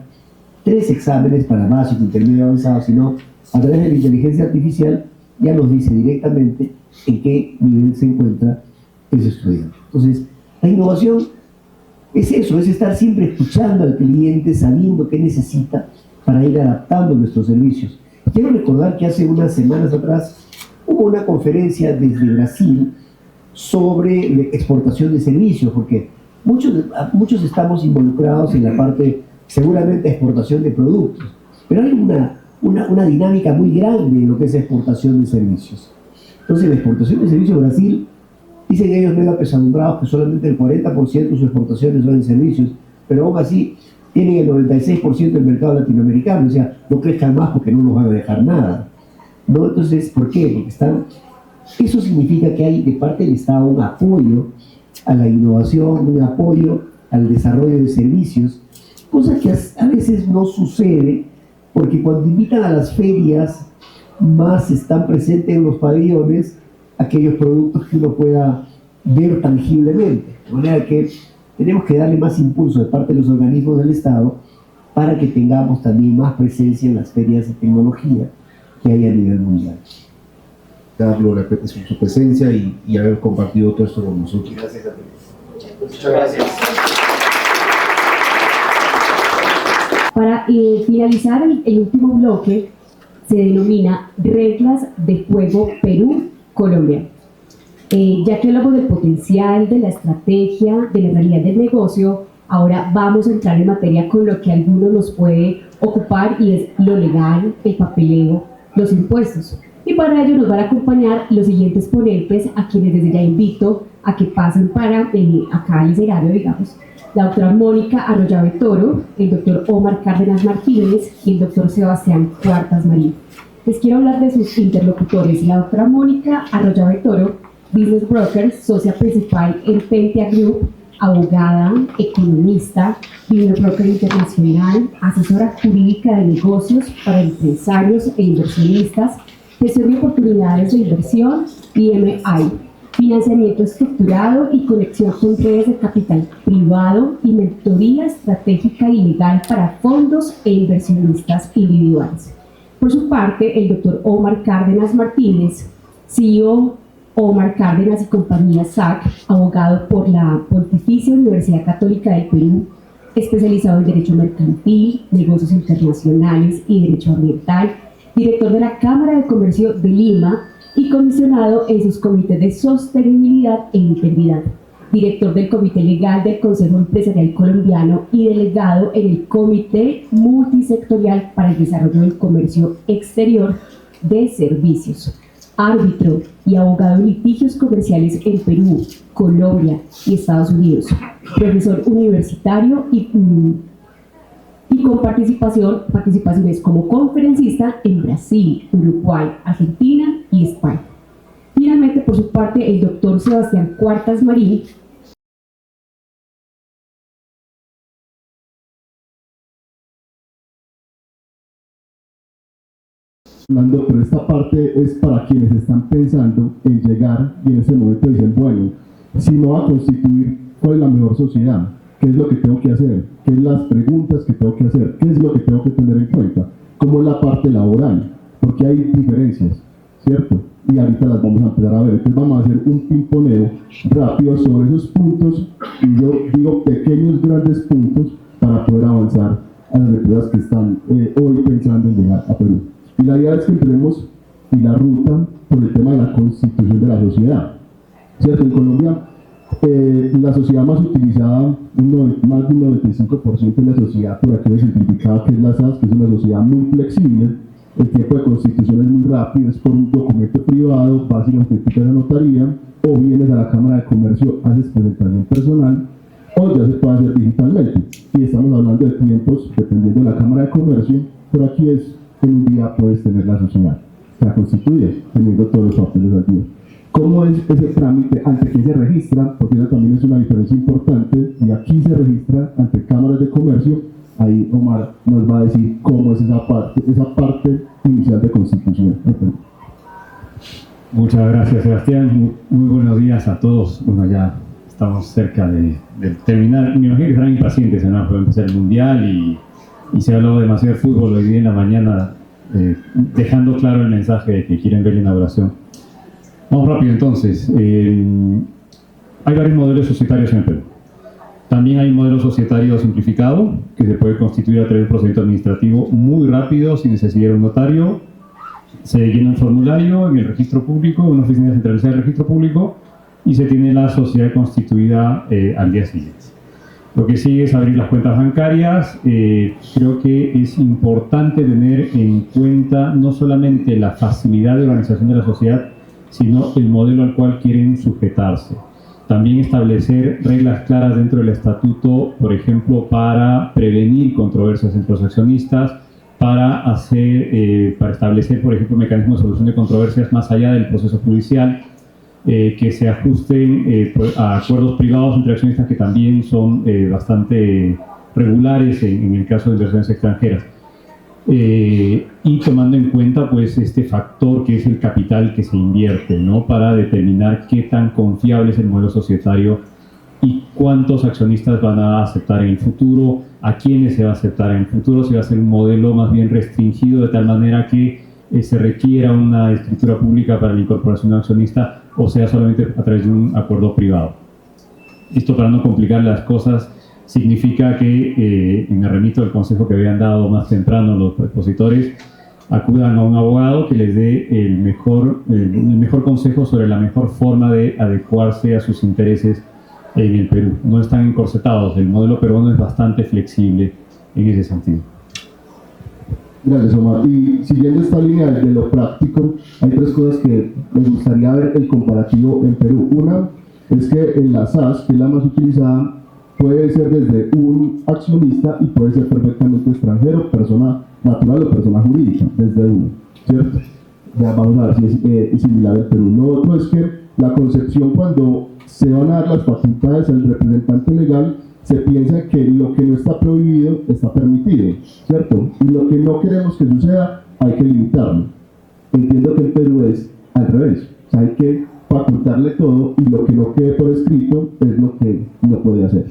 3 exámenes para básico, intermedio, avanzado, sino a través de la inteligencia artificial ya nos dice directamente en qué nivel se encuentra ese estudiante. Entonces, la innovación es eso, es estar siempre escuchando al cliente, sabiendo qué necesita para ir adaptando nuestros servicios. Quiero recordar que hace unas semanas atrás hubo una conferencia desde Brasil sobre exportación de servicios, porque muchos estamos involucrados en la parte, seguramente, de exportación de productos, pero hay una dinámica muy grande en lo que es exportación de servicios. Entonces, la exportación de servicios de Brasil, dicen ellos mega pesadumbrados que solamente el 40% de sus exportaciones son en servicios, pero aún así tienen el 96% del mercado latinoamericano, o sea, no crezcan más porque no nos van a dejar nada, ¿no? Entonces, ¿por qué? Porque eso significa que hay de parte del Estado un apoyo a la innovación, un apoyo al desarrollo de servicios, cosa que a veces no sucede, porque cuando invitan a las ferias, más están presentes en los pabellones aquellos productos que uno pueda ver tangiblemente. De manera que tenemos que darle más impulso de parte de los organismos del Estado para que tengamos también más presencia en las ferias de tecnología que hay a nivel mundial. Carlos, le aprecio su presencia y haber compartido todo esto con nosotros. Gracias a todos. Muchas gracias. Para finalizar el último bloque, se denomina Reglas de Juego Perú-Colombia. Ya que hablamos del potencial, de la estrategia, de la realidad del negocio, ahora vamos a entrar en materia con lo que a algunos nos puede ocupar y es lo legal, el papeleo, los impuestos. Y para ello nos van a acompañar los siguientes ponentes, a quienes desde ya invito a que pasen para acá al escenario, digamos. La doctora Mónica Arroyave Toro, el doctor Omar Cárdenas Martínez y el doctor Sebastián Cuartas Marín. Les quiero hablar de sus interlocutores. La doctora Mónica Arroyave Toro, business broker, socia principal en Pentia Group, abogada, economista, business broker internacional, asesora jurídica de negocios para empresarios e inversionistas, gestión de oportunidades de inversión, BMI, financiamiento estructurado y conexión con redes de capital privado y mentoría estratégica y legal para fondos e inversionistas individuales. Por su parte, el doctor Omar Cárdenas Martínez, CEO Omar Cárdenas y compañía SAC, abogado por la Pontificia Universidad Católica del Perú, especializado en Derecho Mercantil, Negocios Internacionales y Derecho Ambiental, director de la Cámara de Comercio de Lima y comisionado en sus comités de sostenibilidad e integridad, director del Comité Legal del Consejo Empresarial Colombiano y delegado en el Comité Multisectorial para el Desarrollo del Comercio Exterior de Servicios, árbitro y abogado en litigios comerciales en Perú, Colombia y Estados Unidos, profesor universitario y con participaciones como conferencista en Brasil, Uruguay, Argentina y España. Finalmente, por su parte, el doctor Sebastián Cuartas Marín, pero esta parte es para quienes están pensando en llegar y en ese momento dicen, bueno, si no va a constituir, ¿cuál es la mejor sociedad? ¿Qué es lo que tengo que hacer? ¿Qué es las preguntas que tengo que hacer? ¿Qué es lo que tengo que tener en cuenta? ¿Cómo es la parte laboral? Porque hay diferencias, ¿cierto? Y ahorita las vamos a empezar a ver. Entonces vamos a hacer un pimponeo rápido sobre esos puntos, y yo digo pequeños, grandes puntos para poder avanzar a las empresas que están hoy pensando en llegar a Perú. Y la idea es que empecemos la ruta por el tema de la constitución de la sociedad, ¿cierto? En Colombia, la sociedad más utilizada, más de un 95% de la sociedad, por aquí simplificada, que es la SAS, que es una sociedad muy flexible. El tiempo de constitución es muy rápido, es por un documento privado, básicamente tú a la notaría, o vienes a la Cámara de Comercio, haces presentación personal, o ya se puede hacer digitalmente. Y estamos hablando de tiempos, dependiendo de la Cámara de Comercio, pero aquí es en un día puedes tener la sociedad, la constituyes, teniendo todos los papeles al día. ¿Cómo es ese trámite? ¿Ante qué se registra? Porque eso también es una diferencia importante, y aquí se registra ante cámaras de comercio. Ahí Omar nos va a decir cómo es esa parte inicial de constitución. Muchas gracias, Sebastián. Muy buenos días a todos. Bueno, ya estamos cerca de terminar. Me imagino que estarán impacientes, ¿no? Para empezar el Mundial y se ha hablado demasiado de fútbol hoy día en la mañana, dejando claro el mensaje de que quieren ver la inauguración. Vamos rápido entonces. Hay varios modelos societarios en el Perú. También hay un modelo societario simplificado que se puede constituir a través de un procedimiento administrativo muy rápido, sin necesidad de un notario. Se llena un formulario en el registro público, en una oficina centralizada del registro público, y se tiene la sociedad constituida al día siguiente. Lo que sigue es abrir las cuentas bancarias. Creo que es importante tener en cuenta no solamente la facilidad de organización de la sociedad, sino el modelo al cual quieren sujetarse. También establecer reglas claras dentro del estatuto, por ejemplo, para prevenir controversias entre los accionistas, para establecer, por ejemplo, mecanismos de solución de controversias más allá del proceso judicial, que se ajusten a acuerdos privados entre accionistas que también son bastante regulares en el caso de inversiones extranjeras. y tomando en cuenta pues este factor que es el capital que se invierte, ¿no? Para determinar qué tan confiable es el modelo societario y cuántos accionistas van a aceptar en el futuro, a quiénes se va a aceptar en el futuro, si va a ser un modelo más bien restringido de tal manera que se requiera una escritura pública para la incorporación de un accionista o sea solamente a través de un acuerdo privado. Esto, para no complicar las cosas, significa que, me remito al consejo que habían dado más temprano los expositores, acudan a un abogado que les dé el mejor consejo sobre la mejor forma de adecuarse a sus intereses en el Perú. No están encorsetados, el modelo peruano es bastante flexible en ese sentido. Gracias, Omar. Y siguiendo esta línea de lo práctico, hay tres cosas que me gustaría ver el comparativo en Perú. Una es que en la SAS, que es la más utilizada, puede ser desde un accionista y puede ser perfectamente extranjero, persona natural o persona jurídica, desde uno, ¿cierto? Ya vamos a ver si es similar al Perú. Lo otro es que la concepción, cuando se van a dar las facultades al representante legal, se piensa que lo que no está prohibido está permitido, ¿cierto? Y lo que no queremos que suceda, hay que limitarlo. Entiendo que en Perú es al revés, o sea, hay que facultarle todo y lo que no quede por escrito es lo que no puede hacer.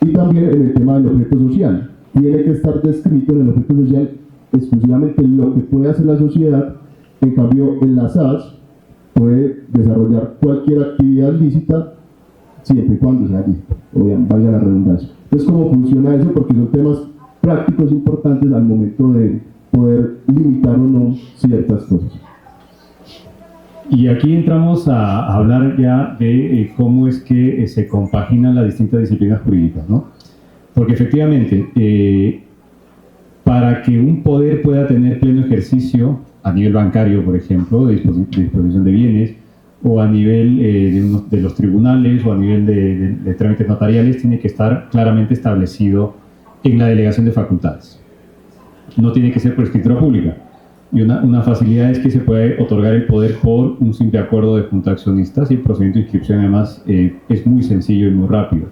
Y también en el tema del objeto social, tiene que estar descrito en el objeto social exclusivamente lo que puede hacer la sociedad. En cambio, en la SAS puede desarrollar cualquier actividad lícita siempre y cuando sea lícita, vaya la redundancia. Entonces, ¿cómo funciona eso? Porque son temas prácticos importantes al momento de poder limitar o no ciertas cosas. Y aquí entramos a hablar ya de cómo es que se compaginan las distintas disciplinas jurídicas, ¿no? Porque efectivamente, para que un poder pueda tener pleno ejercicio a nivel bancario, por ejemplo, de disposición de bienes, o a nivel de los tribunales, o a nivel de trámites notariales, tiene que estar claramente establecido en la delegación de facultades. No tiene que ser por escritura pública. Y una facilidad es que se puede otorgar el poder por un simple acuerdo de junta de accionistas, y el procedimiento de inscripción además es muy sencillo y muy rápido.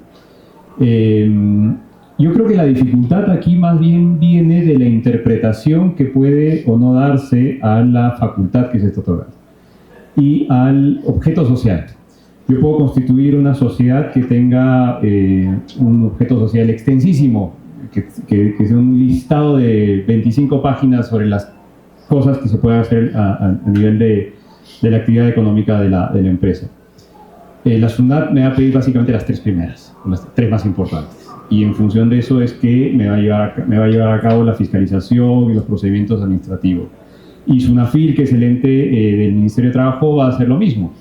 Yo creo que la dificultad aquí más bien viene de la interpretación que puede o no darse a la facultad que se está otorgando y al objeto social. Yo puedo constituir una sociedad que tenga un objeto social extensísimo, que sea un listado de 25 páginas sobre las cosas que se pueden hacer a nivel de la actividad económica de la empresa. La SUNAT me va a pedir básicamente las tres primeras, las tres más importantes. Y en función de eso es que me va a llevar a cabo la fiscalización y los procedimientos administrativos. Y SUNAFIL, que es el ente del Ministerio de Trabajo, va a hacer lo mismo.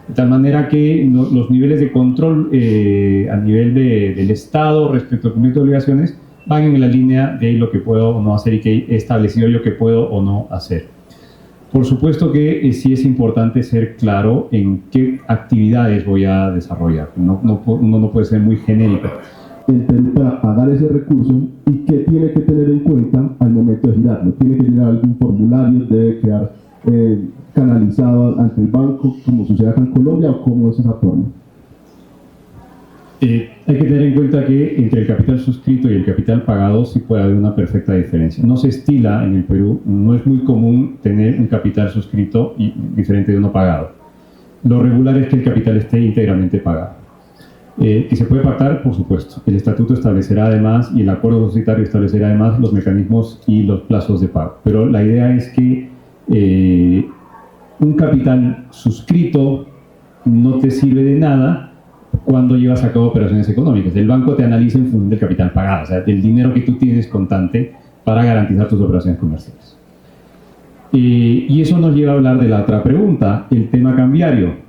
De tal manera que los niveles de control a nivel del Estado respecto al cumplimiento de obligaciones van en la línea de lo que puedo o no hacer y que he establecido yo que puedo o no hacer. Por supuesto que sí es importante ser claro en qué actividades voy a desarrollar. Uno no puede ser muy genérico. El Perú, para pagar ese recurso, ¿y qué tiene que tener en cuenta al momento de girarlo? ¿Tiene que llenar algún formulario? ¿Debe quedar canalizado ante el banco, como sucede acá en Colombia, o cómo es esa forma? Hay que tener en cuenta que entre el capital suscrito y el capital pagado sí puede haber una perfecta diferencia. No se estila en el Perú, no es muy común tener un capital suscrito y diferente de uno pagado. Lo regular es que el capital esté íntegramente pagado. Que se puede pactar, por supuesto. El estatuto establecerá además, y el acuerdo societario establecerá además los mecanismos y los plazos de pago. Pero la idea es que un capital suscrito no te sirve de nada cuando llevas a cabo operaciones económicas. El banco te analiza en función del capital pagado, o sea, del dinero que tú tienes contante para garantizar tus operaciones comerciales. Y eso nos lleva a hablar de la otra pregunta, el tema cambiario.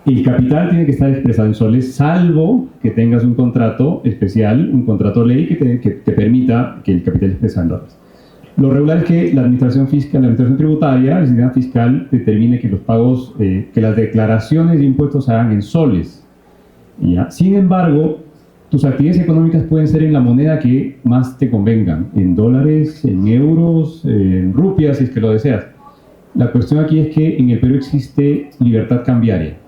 El capital tiene que estar expresado en soles, salvo que tengas un contrato especial, un contrato ley que te permita que el capital esté expresado en dólares. Lo regular es que la administración fiscal, la administración tributaria, el sistema fiscal, determine que los pagos, que las declaraciones de impuestos se hagan en soles. ¿Ya? Sin embargo, tus actividades económicas pueden ser en la moneda que más te convengan, en dólares, en euros, en rupias, si es que lo deseas. La cuestión aquí es que en el Perú existe libertad cambiaria.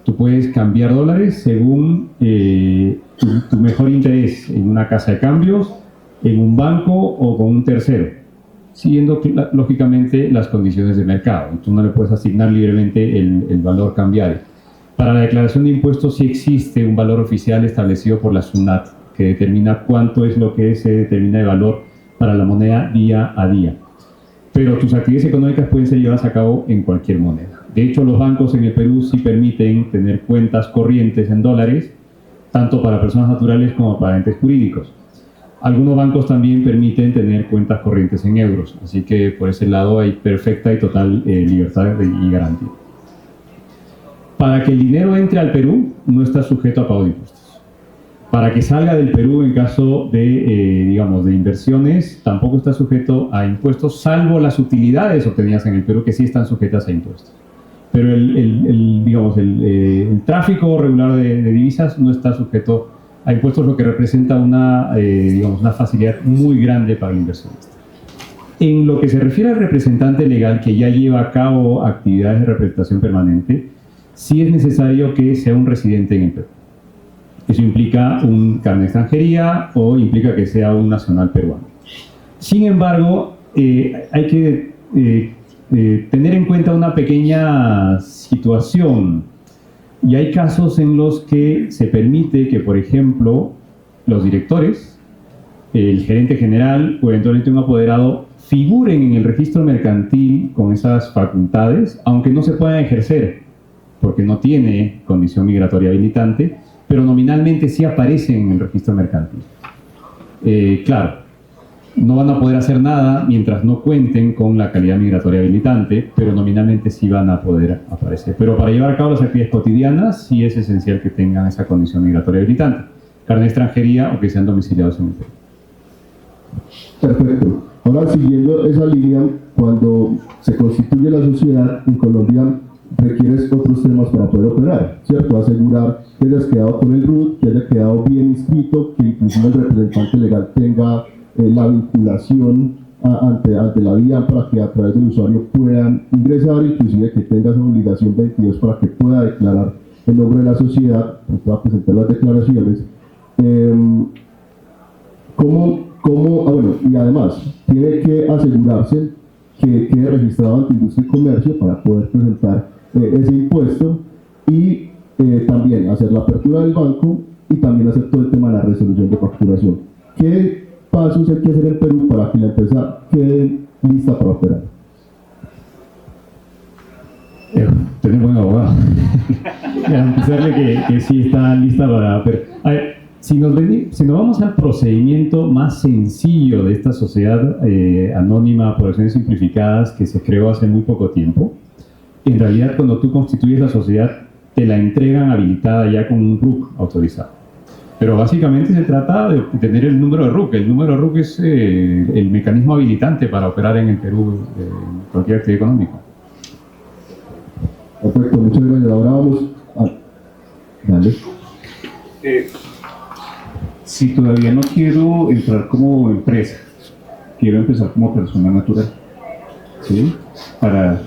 Tú puedes cambiar dólares según tu mejor interés en una casa de cambios en un banco o con un tercero, siguiendo lógicamente las condiciones de mercado. Tú no le puedes asignar libremente el valor cambiario. Para la declaración de impuestos sí existe un valor oficial establecido por la SUNAT que determina cuánto es lo que se determina de valor para la moneda día a día. Pero tus actividades económicas pueden ser llevadas a cabo en cualquier moneda. De hecho, los bancos en el Perú sí permiten tener cuentas corrientes en dólares, tanto para personas naturales como para entes jurídicos. Algunos bancos también permiten tener cuentas corrientes en euros, así que por ese lado hay perfecta y total libertad y garantía. Para que el dinero entre al Perú, no está sujeto a pago de impuestos. Para que salga del Perú en caso de, digamos, de inversiones, tampoco está sujeto a impuestos, salvo las utilidades obtenidas en el Perú, que sí están sujetas a impuestos. Pero el tráfico regular de divisas no está sujeto a impuestos, lo que representa una facilidad muy grande para el inversionista. En lo que se refiere al representante legal que ya lleva a cabo actividades de representación permanente, sí es necesario que sea un residente en el Perú. Eso implica un carnet de extranjería o implica que sea un nacional peruano. Sin embargo, hay que tener en cuenta una pequeña situación. Y hay casos en los que se permite que, por ejemplo, los directores, el gerente general o eventualmente un apoderado figuren en el registro mercantil con esas facultades, aunque no se puedan ejercer, porque no tiene condición migratoria habilitante, pero nominalmente sí aparecen en el registro mercantil. Claro, no van a poder hacer nada mientras no cuenten con la calidad migratoria habilitante, pero nominalmente sí van a poder aparecer. Pero para llevar a cabo las actividades cotidianas sí es esencial que tengan esa condición migratoria habilitante, carnet de extranjería o que sean domiciliados en el Perú. Perfecto. Ahora, siguiendo esa línea, cuando se constituye la sociedad en Colombia, requieres otros temas para poder operar, ¿cierto? Asegurar que hayas quedado con el RUT, que haya quedado bien inscrito, que inclusive el representante legal tenga la vinculación ante la DIAN para que a través del usuario puedan ingresar, inclusive que tenga esa obligación 22 para que pueda declarar el nombre de la sociedad, que pueda presentar las declaraciones. Y además, tiene que asegurarse que quede registrado ante Industria y Comercio para poder presentar ese impuesto y también hacer la apertura del banco y también hacer todo el tema de la resolución de facturación. ¿Qué pasos hay que hacer en Perú para que la empresa quede lista para operar? Tenemos un abogado. Garantizarle que sí está lista para operar. A ver, si nos vamos al procedimiento más sencillo de esta sociedad anónima por acciones simplificadas que se creó hace muy poco tiempo, en realidad cuando tú constituyes la sociedad te la entregan habilitada ya con un RUC autorizado. Pero básicamente se trata de tener el número de RUC. El número de RUC es el mecanismo habilitante para operar en el Perú en cualquier actividad económica. Perfecto, muchas gracias. Ahora vamos a... Dale. Si todavía no quiero entrar como empresa, quiero empezar como persona natural, ¿sí? Para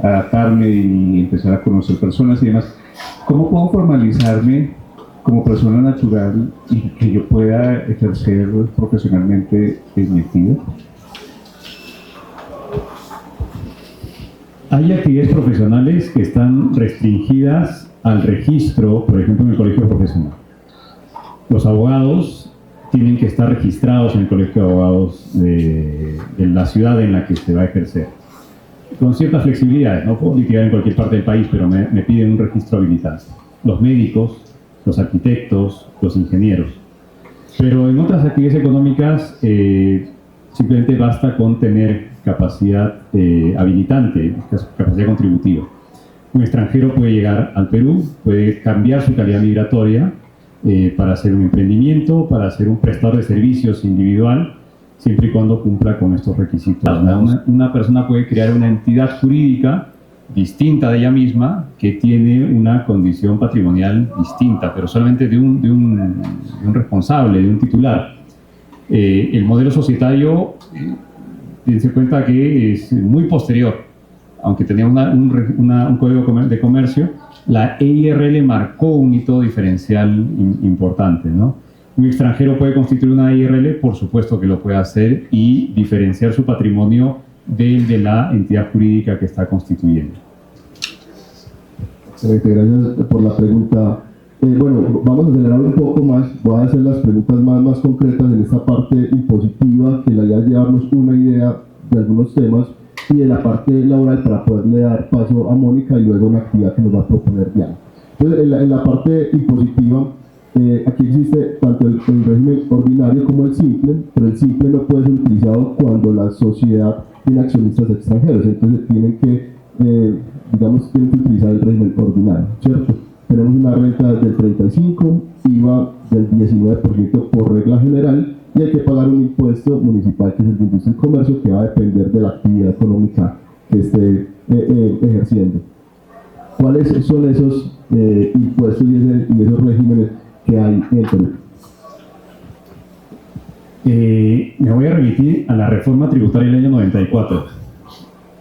adaptarme y empezar a conocer personas y demás, ¿cómo puedo formalizarme como persona natural y que yo pueda ejercer profesionalmente en mi actividad? Hay actividades profesionales que están restringidas al registro, por ejemplo, en el colegio profesional. Los abogados tienen que estar registrados en el colegio de abogados de la ciudad en la que se va a ejercer. Con ciertas flexibilidades, no puedo liquidar en cualquier parte del país, pero me piden un registro habilitante. Los médicos, los arquitectos, los ingenieros. Pero en otras actividades económicas simplemente basta con tener capacidad habilitante, capacidad contributiva. Un extranjero puede llegar al Perú, puede cambiar su calidad migratoria para hacer un emprendimiento, para hacer un prestador de servicios individual, siempre y cuando cumpla con estos requisitos. Una persona puede crear una entidad jurídica distinta de ella misma, que tiene una condición patrimonial distinta, pero solamente de un responsable, de un titular. El modelo societario, dense cuenta que es muy posterior, aunque tenía un código de comercio, la EIRL marcó un hito diferencial importante, ¿no? Un extranjero puede constituir una IRL, por supuesto que lo puede hacer, y diferenciar su patrimonio del de la entidad jurídica que está constituyendo. Excelente, gracias por la pregunta. Bueno, vamos a acelerar un poco más, voy a hacer las preguntas más concretas en esta parte impositiva, que la idea es llevarnos una idea de algunos temas, y de la parte laboral para poderle dar paso a Mónica y luego una actividad que nos va a proponer Diana. Entonces, en la parte impositiva, aquí existe tanto el régimen ordinario como el simple, pero el simple no puede ser utilizado cuando la sociedad tiene accionistas extranjeros, entonces tienen que, tienen que utilizar el régimen ordinario, ¿cierto? Tenemos una renta del 35%, IVA del 19% por regla general, y hay que pagar un impuesto municipal que es el de industria y comercio, que va a depender de la actividad económica que esté ejerciendo. ¿Cuáles son esos impuestos y esos regímenes que hay en Perú? Me voy a remitir a la reforma tributaria del año 94.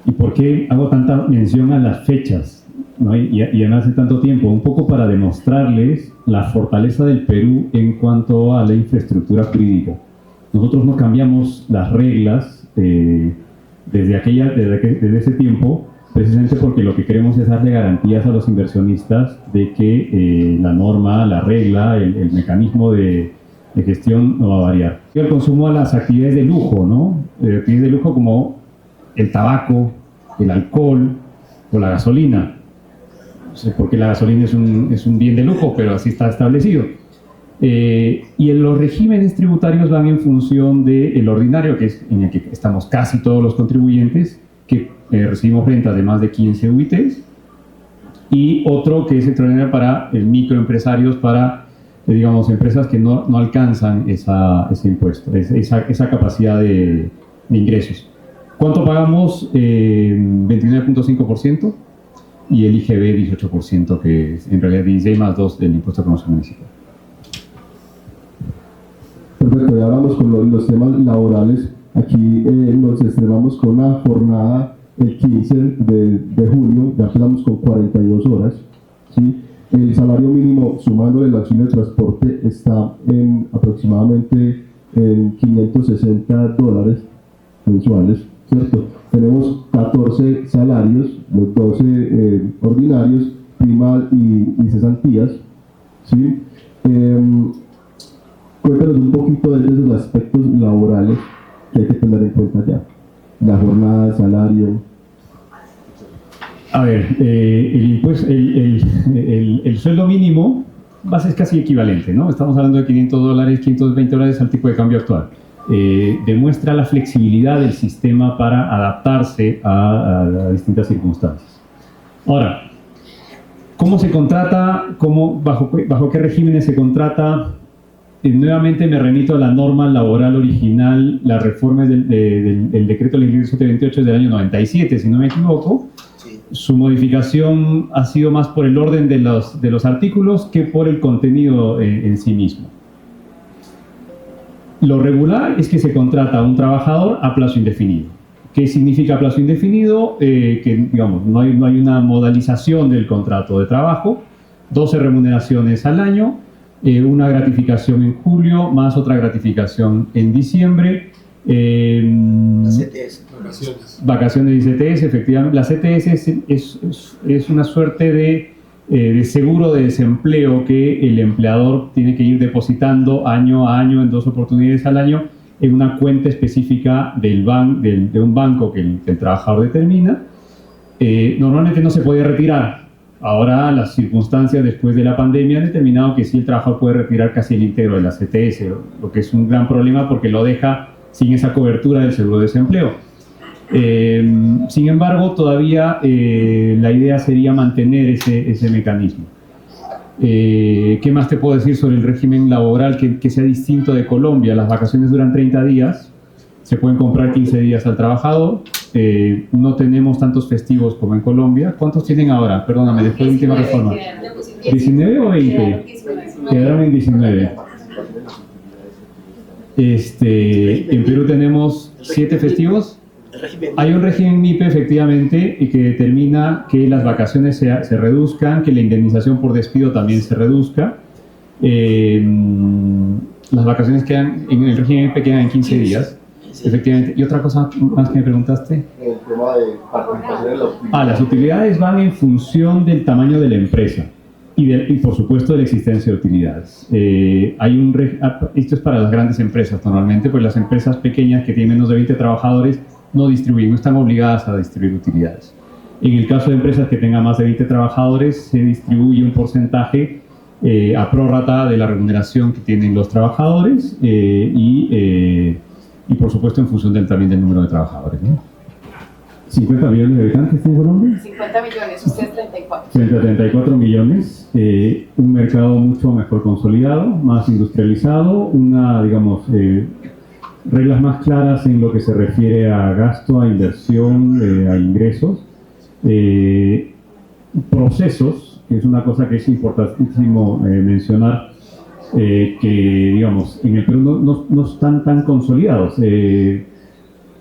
¿Y por qué hago tanta mención a las fechas, ¿no? y además hace tanto tiempo? Un poco para demostrarles la fortaleza del Perú en cuanto a la infraestructura jurídica. Nosotros no cambiamos las reglas desde ese tiempo, precisamente porque lo que queremos es darle garantías a los inversionistas de que la norma, la regla, el mecanismo de gestión no va a variar. El consumo a las actividades de lujo, ¿no? Actividades de lujo como el tabaco, el alcohol o la gasolina. No sé por qué la gasolina es un bien de lujo, pero así está establecido. Y en los regímenes tributarios van en función del ordinario, que es en el que estamos casi todos los contribuyentes, que recibimos rentas de más de 15 UITs, y otro que es extraordinario para microempresarios, para digamos empresas que no alcanzan ese impuesto, esa capacidad de ingresos. ¿Cuánto pagamos? 29.5%, y el IGB 18%, que es en realidad 16 más 2 del impuesto de promoción municipal. Perfecto, ya hablamos con los temas laborales. Aquí nos estrenamos con una jornada el 15 de junio, ya empezamos con 42 horas, ¿sí? El salario mínimo, sumándole el auxilio de transporte, está en aproximadamente en $560 mensuales, ¿cierto? Tenemos 14 salarios, los 12 ordinarios, prima y cesantías, ¿sí? Cuéntanos un poquito de esos aspectos laborales que hay que tener en cuenta ya. La jornada, el salario. A ver, el sueldo mínimo es casi equivalente, ¿no? Estamos hablando de $500, $520 al tipo de cambio actual. Demuestra la flexibilidad del sistema para adaptarse a distintas circunstancias. Ahora, ¿cómo se contrata? ¿Bajo qué regímenes se contrata? Nuevamente me remito a la norma laboral original, la reforma del decreto legislativo 728 del año 97, si no me equivoco. Sí. Su modificación ha sido más por el orden de los artículos que por el contenido en sí mismo. Lo regular es que se contrata a un trabajador a plazo indefinido. ¿Qué significa plazo indefinido? Que digamos, no hay una modalización del contrato de trabajo, 12 remuneraciones al año, una gratificación en julio, más otra gratificación en diciembre. La CTS. Vacaciones y CTS, efectivamente. La CTS es una suerte de seguro de desempleo que el empleador tiene que ir depositando año a año en 2 oportunidades al año en una cuenta específica de un banco que el trabajador determina. Normalmente no se puede retirar. Ahora las circunstancias después de la pandemia han determinado que sí, el trabajador puede retirar casi el íntegro de la CTS, lo que es un gran problema porque lo deja sin esa cobertura del seguro de desempleo. Sin embargo, todavía la idea sería mantener ese mecanismo. ¿Qué más te puedo decir sobre el régimen laboral que sea distinto de Colombia? Las vacaciones duran 30 días, se pueden comprar 15 días al trabajador. No tenemos tantos festivos como en Colombia. ¿Cuántos tienen ahora? Perdóname, después de la última reforma. ¿19 o 20? Quedaron en 19. En Perú tenemos 7 festivos. Hay un régimen MIPE, efectivamente, que determina que las vacaciones se reduzcan, que la indemnización por despido también se reduzca. las vacaciones quedan, en el régimen MP quedan en 15 días, efectivamente. ¿Y otra cosa más que me preguntaste? El tema de participación de la utilidad. Las utilidades van en función del tamaño de la empresa y por supuesto de la existencia de utilidades. Esto es para las grandes empresas normalmente, pues las empresas pequeñas que tienen menos de 20 trabajadores no distribuyen, no están obligadas a distribuir utilidades. En el caso de empresas que tengan más de 20 trabajadores, se distribuye un porcentaje a prórrata de la remuneración que tienen los trabajadores y por supuesto en función también del número de trabajadores, ¿no? 50 millones de habitantes en Colombia. 50 millones, ustedes 34. Frente a 34 millones, un mercado mucho mejor consolidado, más industrializado, reglas más claras en lo que se refiere a gasto, a inversión, a ingresos, procesos, que es una cosa que es importantísimo mencionar, que digamos en el Perú no están tan consolidados.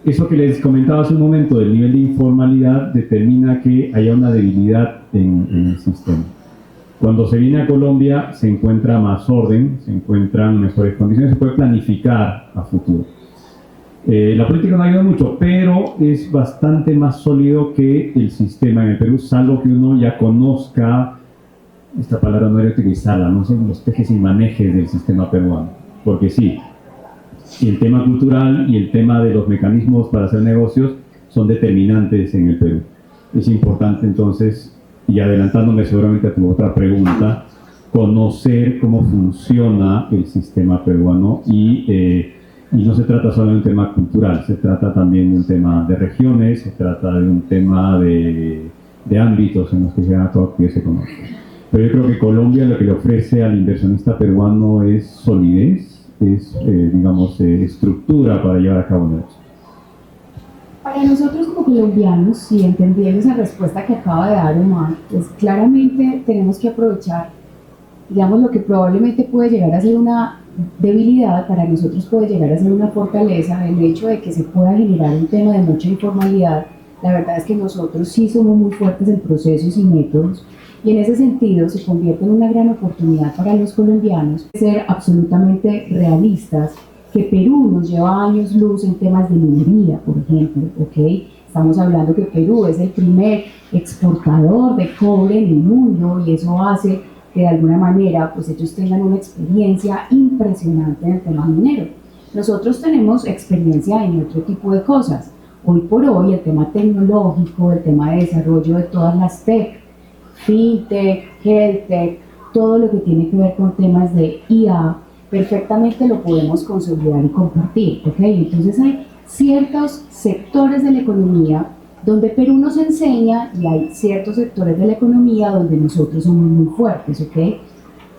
Eso que les comentaba hace un momento del nivel de informalidad determina que haya una debilidad en el sistema. Cuando se viene a Colombia se encuentra más orden, se encuentran mejores condiciones, se puede planificar a futuro. La política no ayuda mucho, pero es bastante más sólido que el sistema en el Perú, salvo que uno ya conozca, esta palabra no era utilizarla, no sé, los tejes y manejes del sistema peruano, porque sí, el tema cultural y el tema de los mecanismos para hacer negocios son determinantes en el Perú. Es importante entonces, y adelantándome seguramente a tu otra pregunta, conocer cómo funciona el sistema peruano y no se trata solo de un tema cultural, se trata también de un tema de regiones, se trata de un tema de ámbitos en los que se dan todas actividades económicas. Pero yo creo que Colombia lo que le ofrece al inversionista peruano es solidez, es, estructura para llevar a cabo un negocio. Para nosotros como colombianos, si entendiendo esa respuesta que acaba de dar Omar, pues claramente tenemos que aprovechar, digamos, lo que probablemente puede llegar a ser una debilidad, para nosotros puede llegar a ser una fortaleza, el hecho de que se pueda generar un tema de mucha informalidad. La verdad es que nosotros sí somos muy fuertes en procesos y métodos, y en ese sentido se convierte en una gran oportunidad para los colombianos ser absolutamente realistas, que Perú nos lleva años luz en temas de minería, por ejemplo, ¿ok? Estamos hablando que Perú es el primer exportador de cobre en el mundo y eso hace que de alguna manera pues ellos tengan una experiencia impresionante en el tema minero. Nosotros tenemos experiencia en otro tipo de cosas. Hoy por hoy el tema tecnológico, el tema de desarrollo de todas las tech, fintech, healthtech, todo lo que tiene que ver con temas de IA, perfectamente lo podemos consolidar y compartir, ¿ok? Entonces hay ciertos sectores de la economía donde Perú nos enseña y hay ciertos sectores de la economía donde nosotros somos muy fuertes, ¿ok?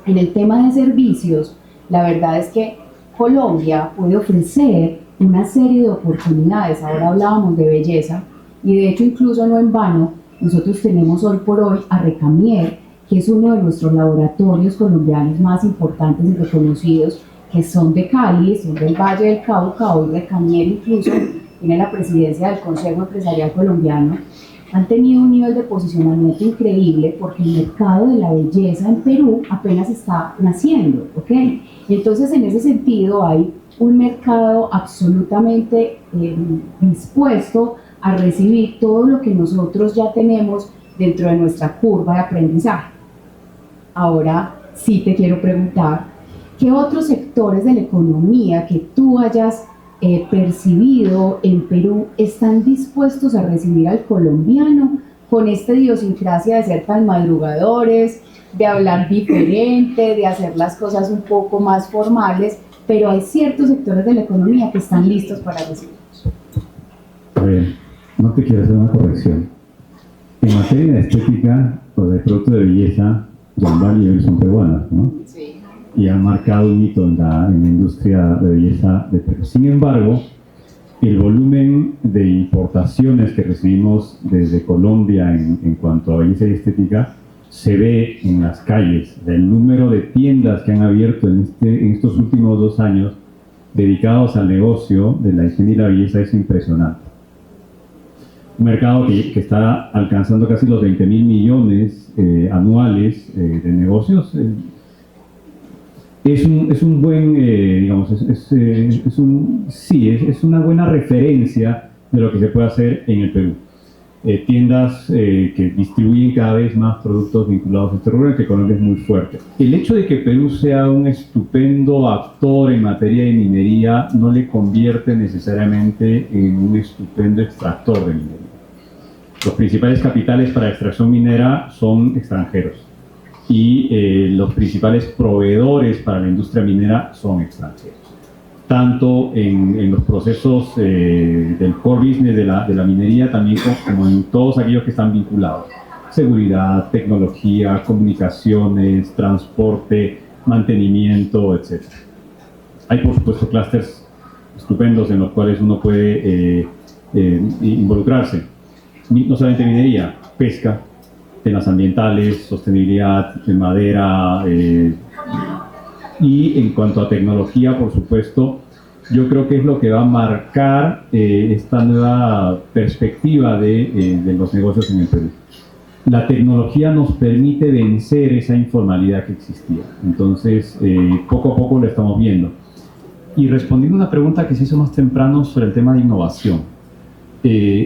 En el tema de servicios, la verdad es que Colombia puede ofrecer una serie de oportunidades. Ahora hablábamos de belleza y de hecho incluso no en vano, nosotros tenemos hoy por hoy a Recamier, que es uno de nuestros laboratorios colombianos más importantes y reconocidos, que son de Cali, son del Valle del Cauca. Hoy Recamier incluso tiene la presidencia del Consejo Empresarial Colombiano. Han tenido un nivel de posicionamiento increíble porque el mercado de la belleza en Perú apenas está naciendo, ¿ok? Entonces, en ese sentido, hay un mercado absolutamente dispuesto a recibir todo lo que nosotros ya tenemos dentro de nuestra curva de aprendizaje. Ahora sí te quiero preguntar, ¿qué otros sectores de la economía que tú hayas percibido en Perú están dispuestos a recibir al colombiano con esta idiosincrasia de ser tan madrugadores, de hablar diferente, de hacer las cosas un poco más formales, pero hay ciertos sectores de la economía que están listos para recibirlos? A ver, no te quiero hacer una corrección. En materia de estética o de producto de belleza, Jambal y él son peruanas, ¿no? Sí. Y han marcado un hito en la industria de belleza de Perú. Sin embargo, el volumen de importaciones que recibimos desde Colombia en cuanto a belleza y estética se ve en las calles. El número de tiendas que han abierto en estos últimos 2 años dedicados al negocio de la higiene y la belleza es impresionante. Un mercado que está alcanzando casi los 20.000 millones anuales de negocios. es un buen, digamos, es una buena referencia de lo que se puede hacer en el Perú. Tiendas que distribuyen cada vez más productos vinculados a este rubro, que Colombia es muy fuerte. El hecho de que Perú sea un estupendo actor en materia de minería no le convierte necesariamente en un estupendo extractor de minería. Los principales capitales para extracción minera son extranjeros y los principales proveedores para la industria minera son extranjeros, tanto en los procesos del core business de la minería, también como en todos aquellos que están vinculados: seguridad, tecnología, comunicaciones, transporte, mantenimiento, etc. Hay, por supuesto, clústeres estupendos en los cuales uno puede involucrarse, no solamente minería, pesca, temas ambientales, sostenibilidad, madera, y en cuanto a tecnología, por supuesto, yo creo que es lo que va a marcar esta nueva perspectiva de los negocios en el Perú. La tecnología nos permite vencer esa informalidad que existía. Entonces, poco a poco lo estamos viendo. Y respondiendo a una pregunta que se hizo más temprano sobre el tema de innovación.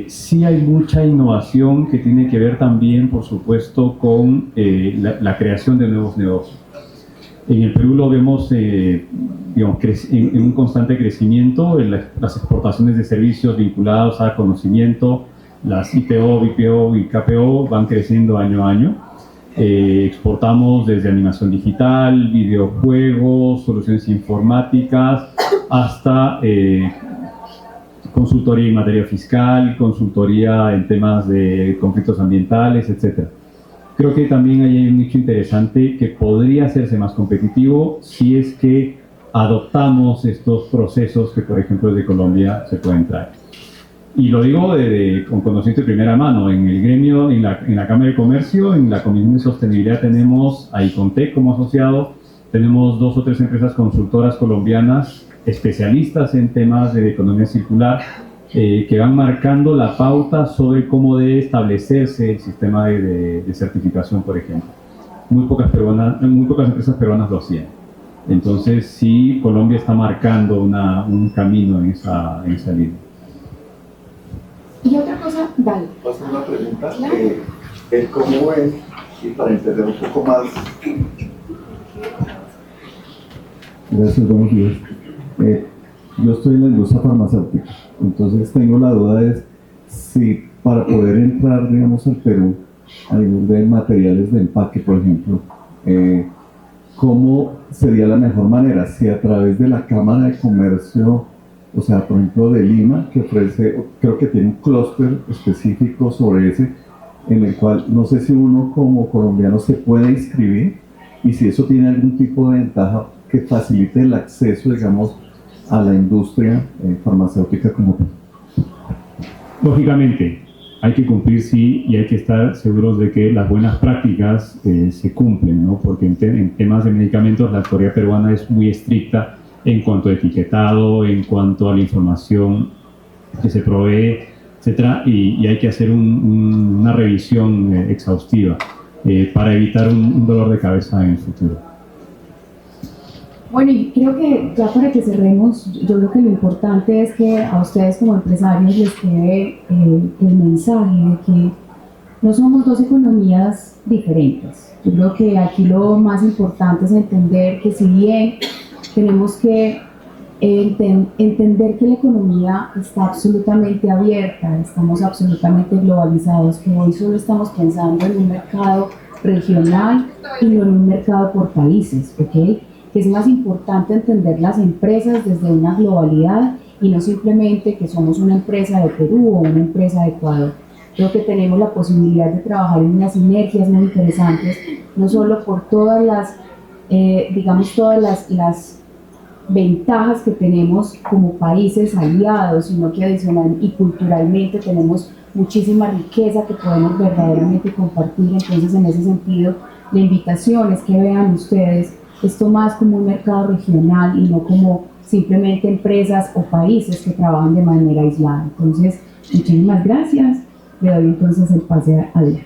Sí hay mucha innovación que tiene que ver también, por supuesto, con la creación de nuevos negocios. En el Perú lo vemos digamos, en un constante crecimiento. Las exportaciones de servicios vinculados a conocimiento, las IPO, BPO y KPO van creciendo año a año. Exportamos desde animación digital, videojuegos, soluciones informáticas, hasta consultoría en materia fiscal, consultoría en temas de conflictos ambientales, etc. Creo que también hay un nicho interesante que podría hacerse más competitivo si es que adoptamos estos procesos que, por ejemplo, desde Colombia se pueden traer. Y lo digo con conocimiento de primera mano. En el gremio, en la Cámara de Comercio, en la Comisión de Sostenibilidad, tenemos a Icontec como asociado, tenemos 2 o 3 empresas consultoras colombianas especialistas en temas de economía circular, que van marcando la pauta sobre cómo debe establecerse el sistema de certificación, por ejemplo. Muy pocas empresas peruanas lo hacían. Entonces, sí, Colombia está marcando un camino en esa línea. Y otra cosa, dale. ¿Puedo hacer una pregunta? ¿Cómo ven, y para entender un poco más? Gracias, buenos días. Yo estoy en la industria farmacéutica, entonces tengo la duda de si para poder entrar, digamos, al Perú a nivel de materiales de empaque, por ejemplo, ¿cómo sería la mejor manera? Si a través de la Cámara de Comercio, o sea, por ejemplo, de Lima, que ofrece, creo que tiene un clúster específico sobre ese, en el cual no sé si uno como colombiano se puede inscribir, y si eso tiene algún tipo de ventaja que facilite el acceso, digamos, a la industria farmacéutica como tal. Lógicamente, hay que cumplir, sí, y hay que estar seguros de que las buenas prácticas se cumplen, ¿no? Porque en temas de medicamentos la autoridad peruana es muy estricta en cuanto a etiquetado, en cuanto a la información que se provee, etcétera, y hay que hacer una revisión exhaustiva para evitar un dolor de cabeza en el futuro. Bueno, y creo que ya para que cerremos, yo creo que lo importante es que a ustedes como empresarios les quede el mensaje de que no somos 2 economías diferentes. Yo creo que aquí lo más importante es entender que si bien tenemos que entender que la economía está absolutamente abierta, estamos absolutamente globalizados, que hoy solo estamos pensando en un mercado regional y no en un mercado por países, ¿ok? Que es más importante entender las empresas desde una globalidad y no simplemente que somos una empresa de Perú o una empresa de Ecuador. Creo que tenemos la posibilidad de trabajar en unas sinergias muy interesantes, no solo por todas las, digamos, todas las ventajas que tenemos como países aliados, sino que adicional y culturalmente tenemos muchísima riqueza que podemos verdaderamente compartir. Entonces, en ese sentido, la invitación es que vean ustedes esto más como un mercado regional y no como simplemente empresas o países que trabajan de manera aislada. Entonces, muchísimas gracias. Le doy entonces el pase a Adrián.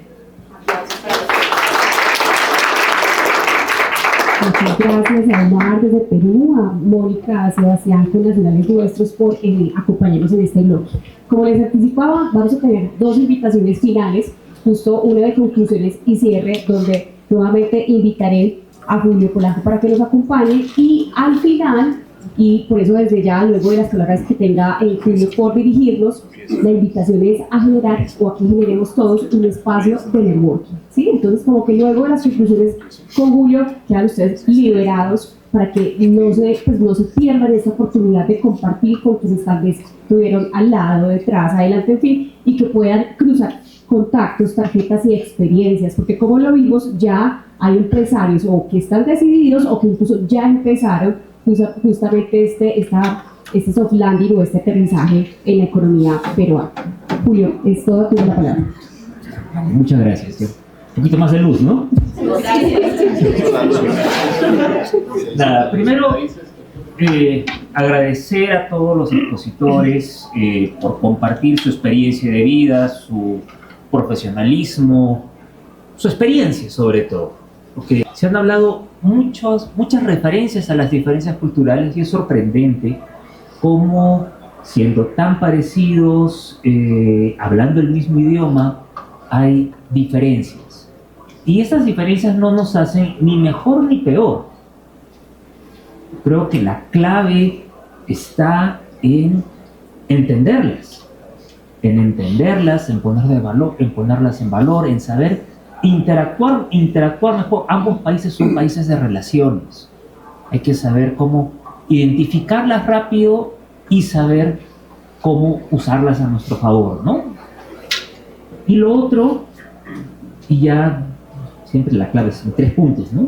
Muchas gracias a Omar desde Perú, a Mónica, a Sebastián, con nacionales nuestros por acompañarnos en este bloque. Como les anticipaba, vamos a tener dos invitaciones finales, justo una de conclusiones y cierre, donde nuevamente invitaré a Julio Polanco para que nos acompañe, y al final, y por eso desde ya, luego de las palabras que tenga Julio por dirigirnos, la invitación es a generar, o a que generemos todos, un espacio de networking, ¿sí? Entonces, como que luego de las conclusiones con Julio, quedan ustedes liberados para que no se pierdan esta oportunidad de compartir con quienes tal vez estuvieron al lado, detrás, adelante, en fin, y que puedan cruzar contactos, tarjetas y experiencias, porque como lo vimos, ya hay empresarios o que están decididos o que incluso ya empezaron justamente este soft landing o este aterrizaje en la economía peruana. Julio, es todo, tuyo la palabra. Muchas gracias. Un poquito más de luz, ¿no? Nada, primero agradecer a todos los expositores por compartir su experiencia de vida, su profesionalismo, su experiencia sobre todo, porque se han hablado muchas referencias a las diferencias culturales y es sorprendente cómo, siendo tan parecidos, hablando el mismo idioma, hay diferencias. Y esas diferencias no nos hacen ni mejor ni peor. Creo que la clave está en entenderlas, en ponerlas en valor, en saber interactuar mejor. Ambos países son países de relaciones. Hay que saber cómo identificarlas rápido y saber cómo usarlas a nuestro favor, ¿no? Y lo otro, y ya siempre la clave es en 3 puntos, ¿no?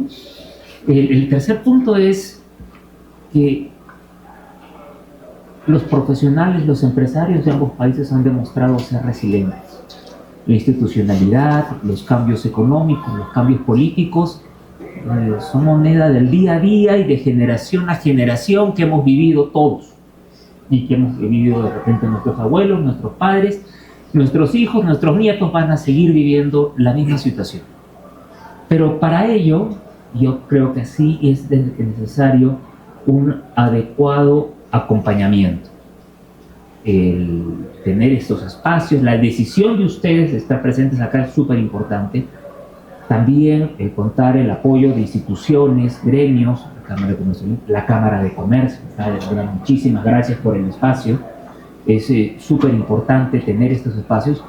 El tercer punto es que los profesionales, los empresarios de ambos países han demostrado ser resilientes. La institucionalidad, los cambios económicos, los cambios políticos son moneda del día a día y de generación a generación que hemos vivido todos y que hemos vivido de repente nuestros abuelos, nuestros padres, nuestros hijos, nuestros nietos van a seguir viviendo la misma situación. Pero para ello, yo creo que sí es necesario un adecuado acompañamiento. El tener estos espacios, la decisión de ustedes de estar presentes acá es súper importante. También contar el apoyo de instituciones, gremios, la Cámara de Comercio. De verdad, muchísimas gracias por el espacio. Es súper importante tener estos espacios.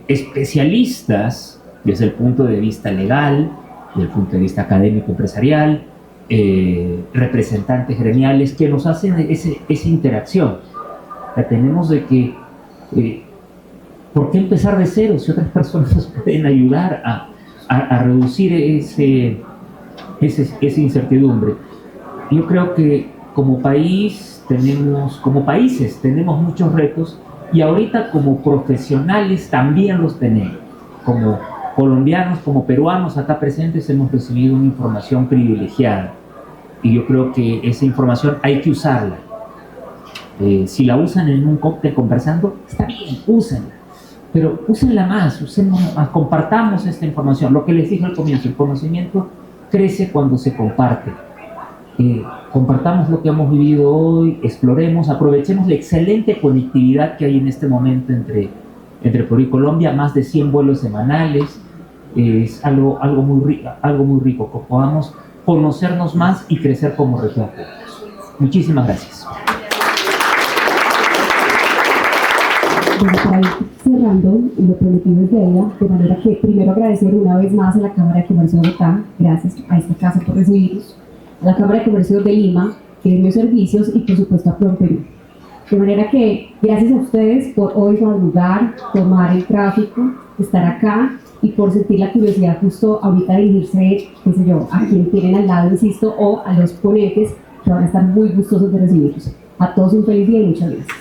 Especialistas desde el punto de vista legal, desde el punto de vista académico empresarial, representantes gremiales que nos hacen esa interacción. La tenemos de que, ¿por qué empezar de cero si otras personas nos pueden ayudar a reducir esa incertidumbre? Yo creo que como países tenemos muchos retos y ahorita como profesionales también los tenemos. Como colombianos, como peruanos acá presentes hemos recibido una información privilegiada y yo creo que esa información hay que usarla. Si la usan en un cóctel conversando, está bien, úsenla, pero úsenla más, compartamos esta información. Lo que les dije al comienzo, el conocimiento crece cuando se comparte. Compartamos lo que hemos vivido hoy, exploremos, aprovechemos la excelente conectividad que hay en este momento entre Perú y Colombia, más de 100 vuelos semanales. Es algo muy rico, que podamos conocernos más y crecer como región. Muchísimas gracias. Bueno, para ir cerrando, lo prometido es deuda, de manera que primero agradecer una vez más a la Cámara de Comercio de Bogotá, gracias a esta casa por recibirnos, a la Cámara de Comercio de Lima, Gremio Servicios y por supuesto a PROMPERÚ. De manera que gracias a ustedes por hoy madrugar, tomar el tráfico, estar acá y por sentir la curiosidad justo ahorita de dirigirse, qué sé yo, a quien tienen al lado, insisto, o a los ponentes que van a estar muy gustosos de recibirlos. A todos un feliz día y muchas gracias.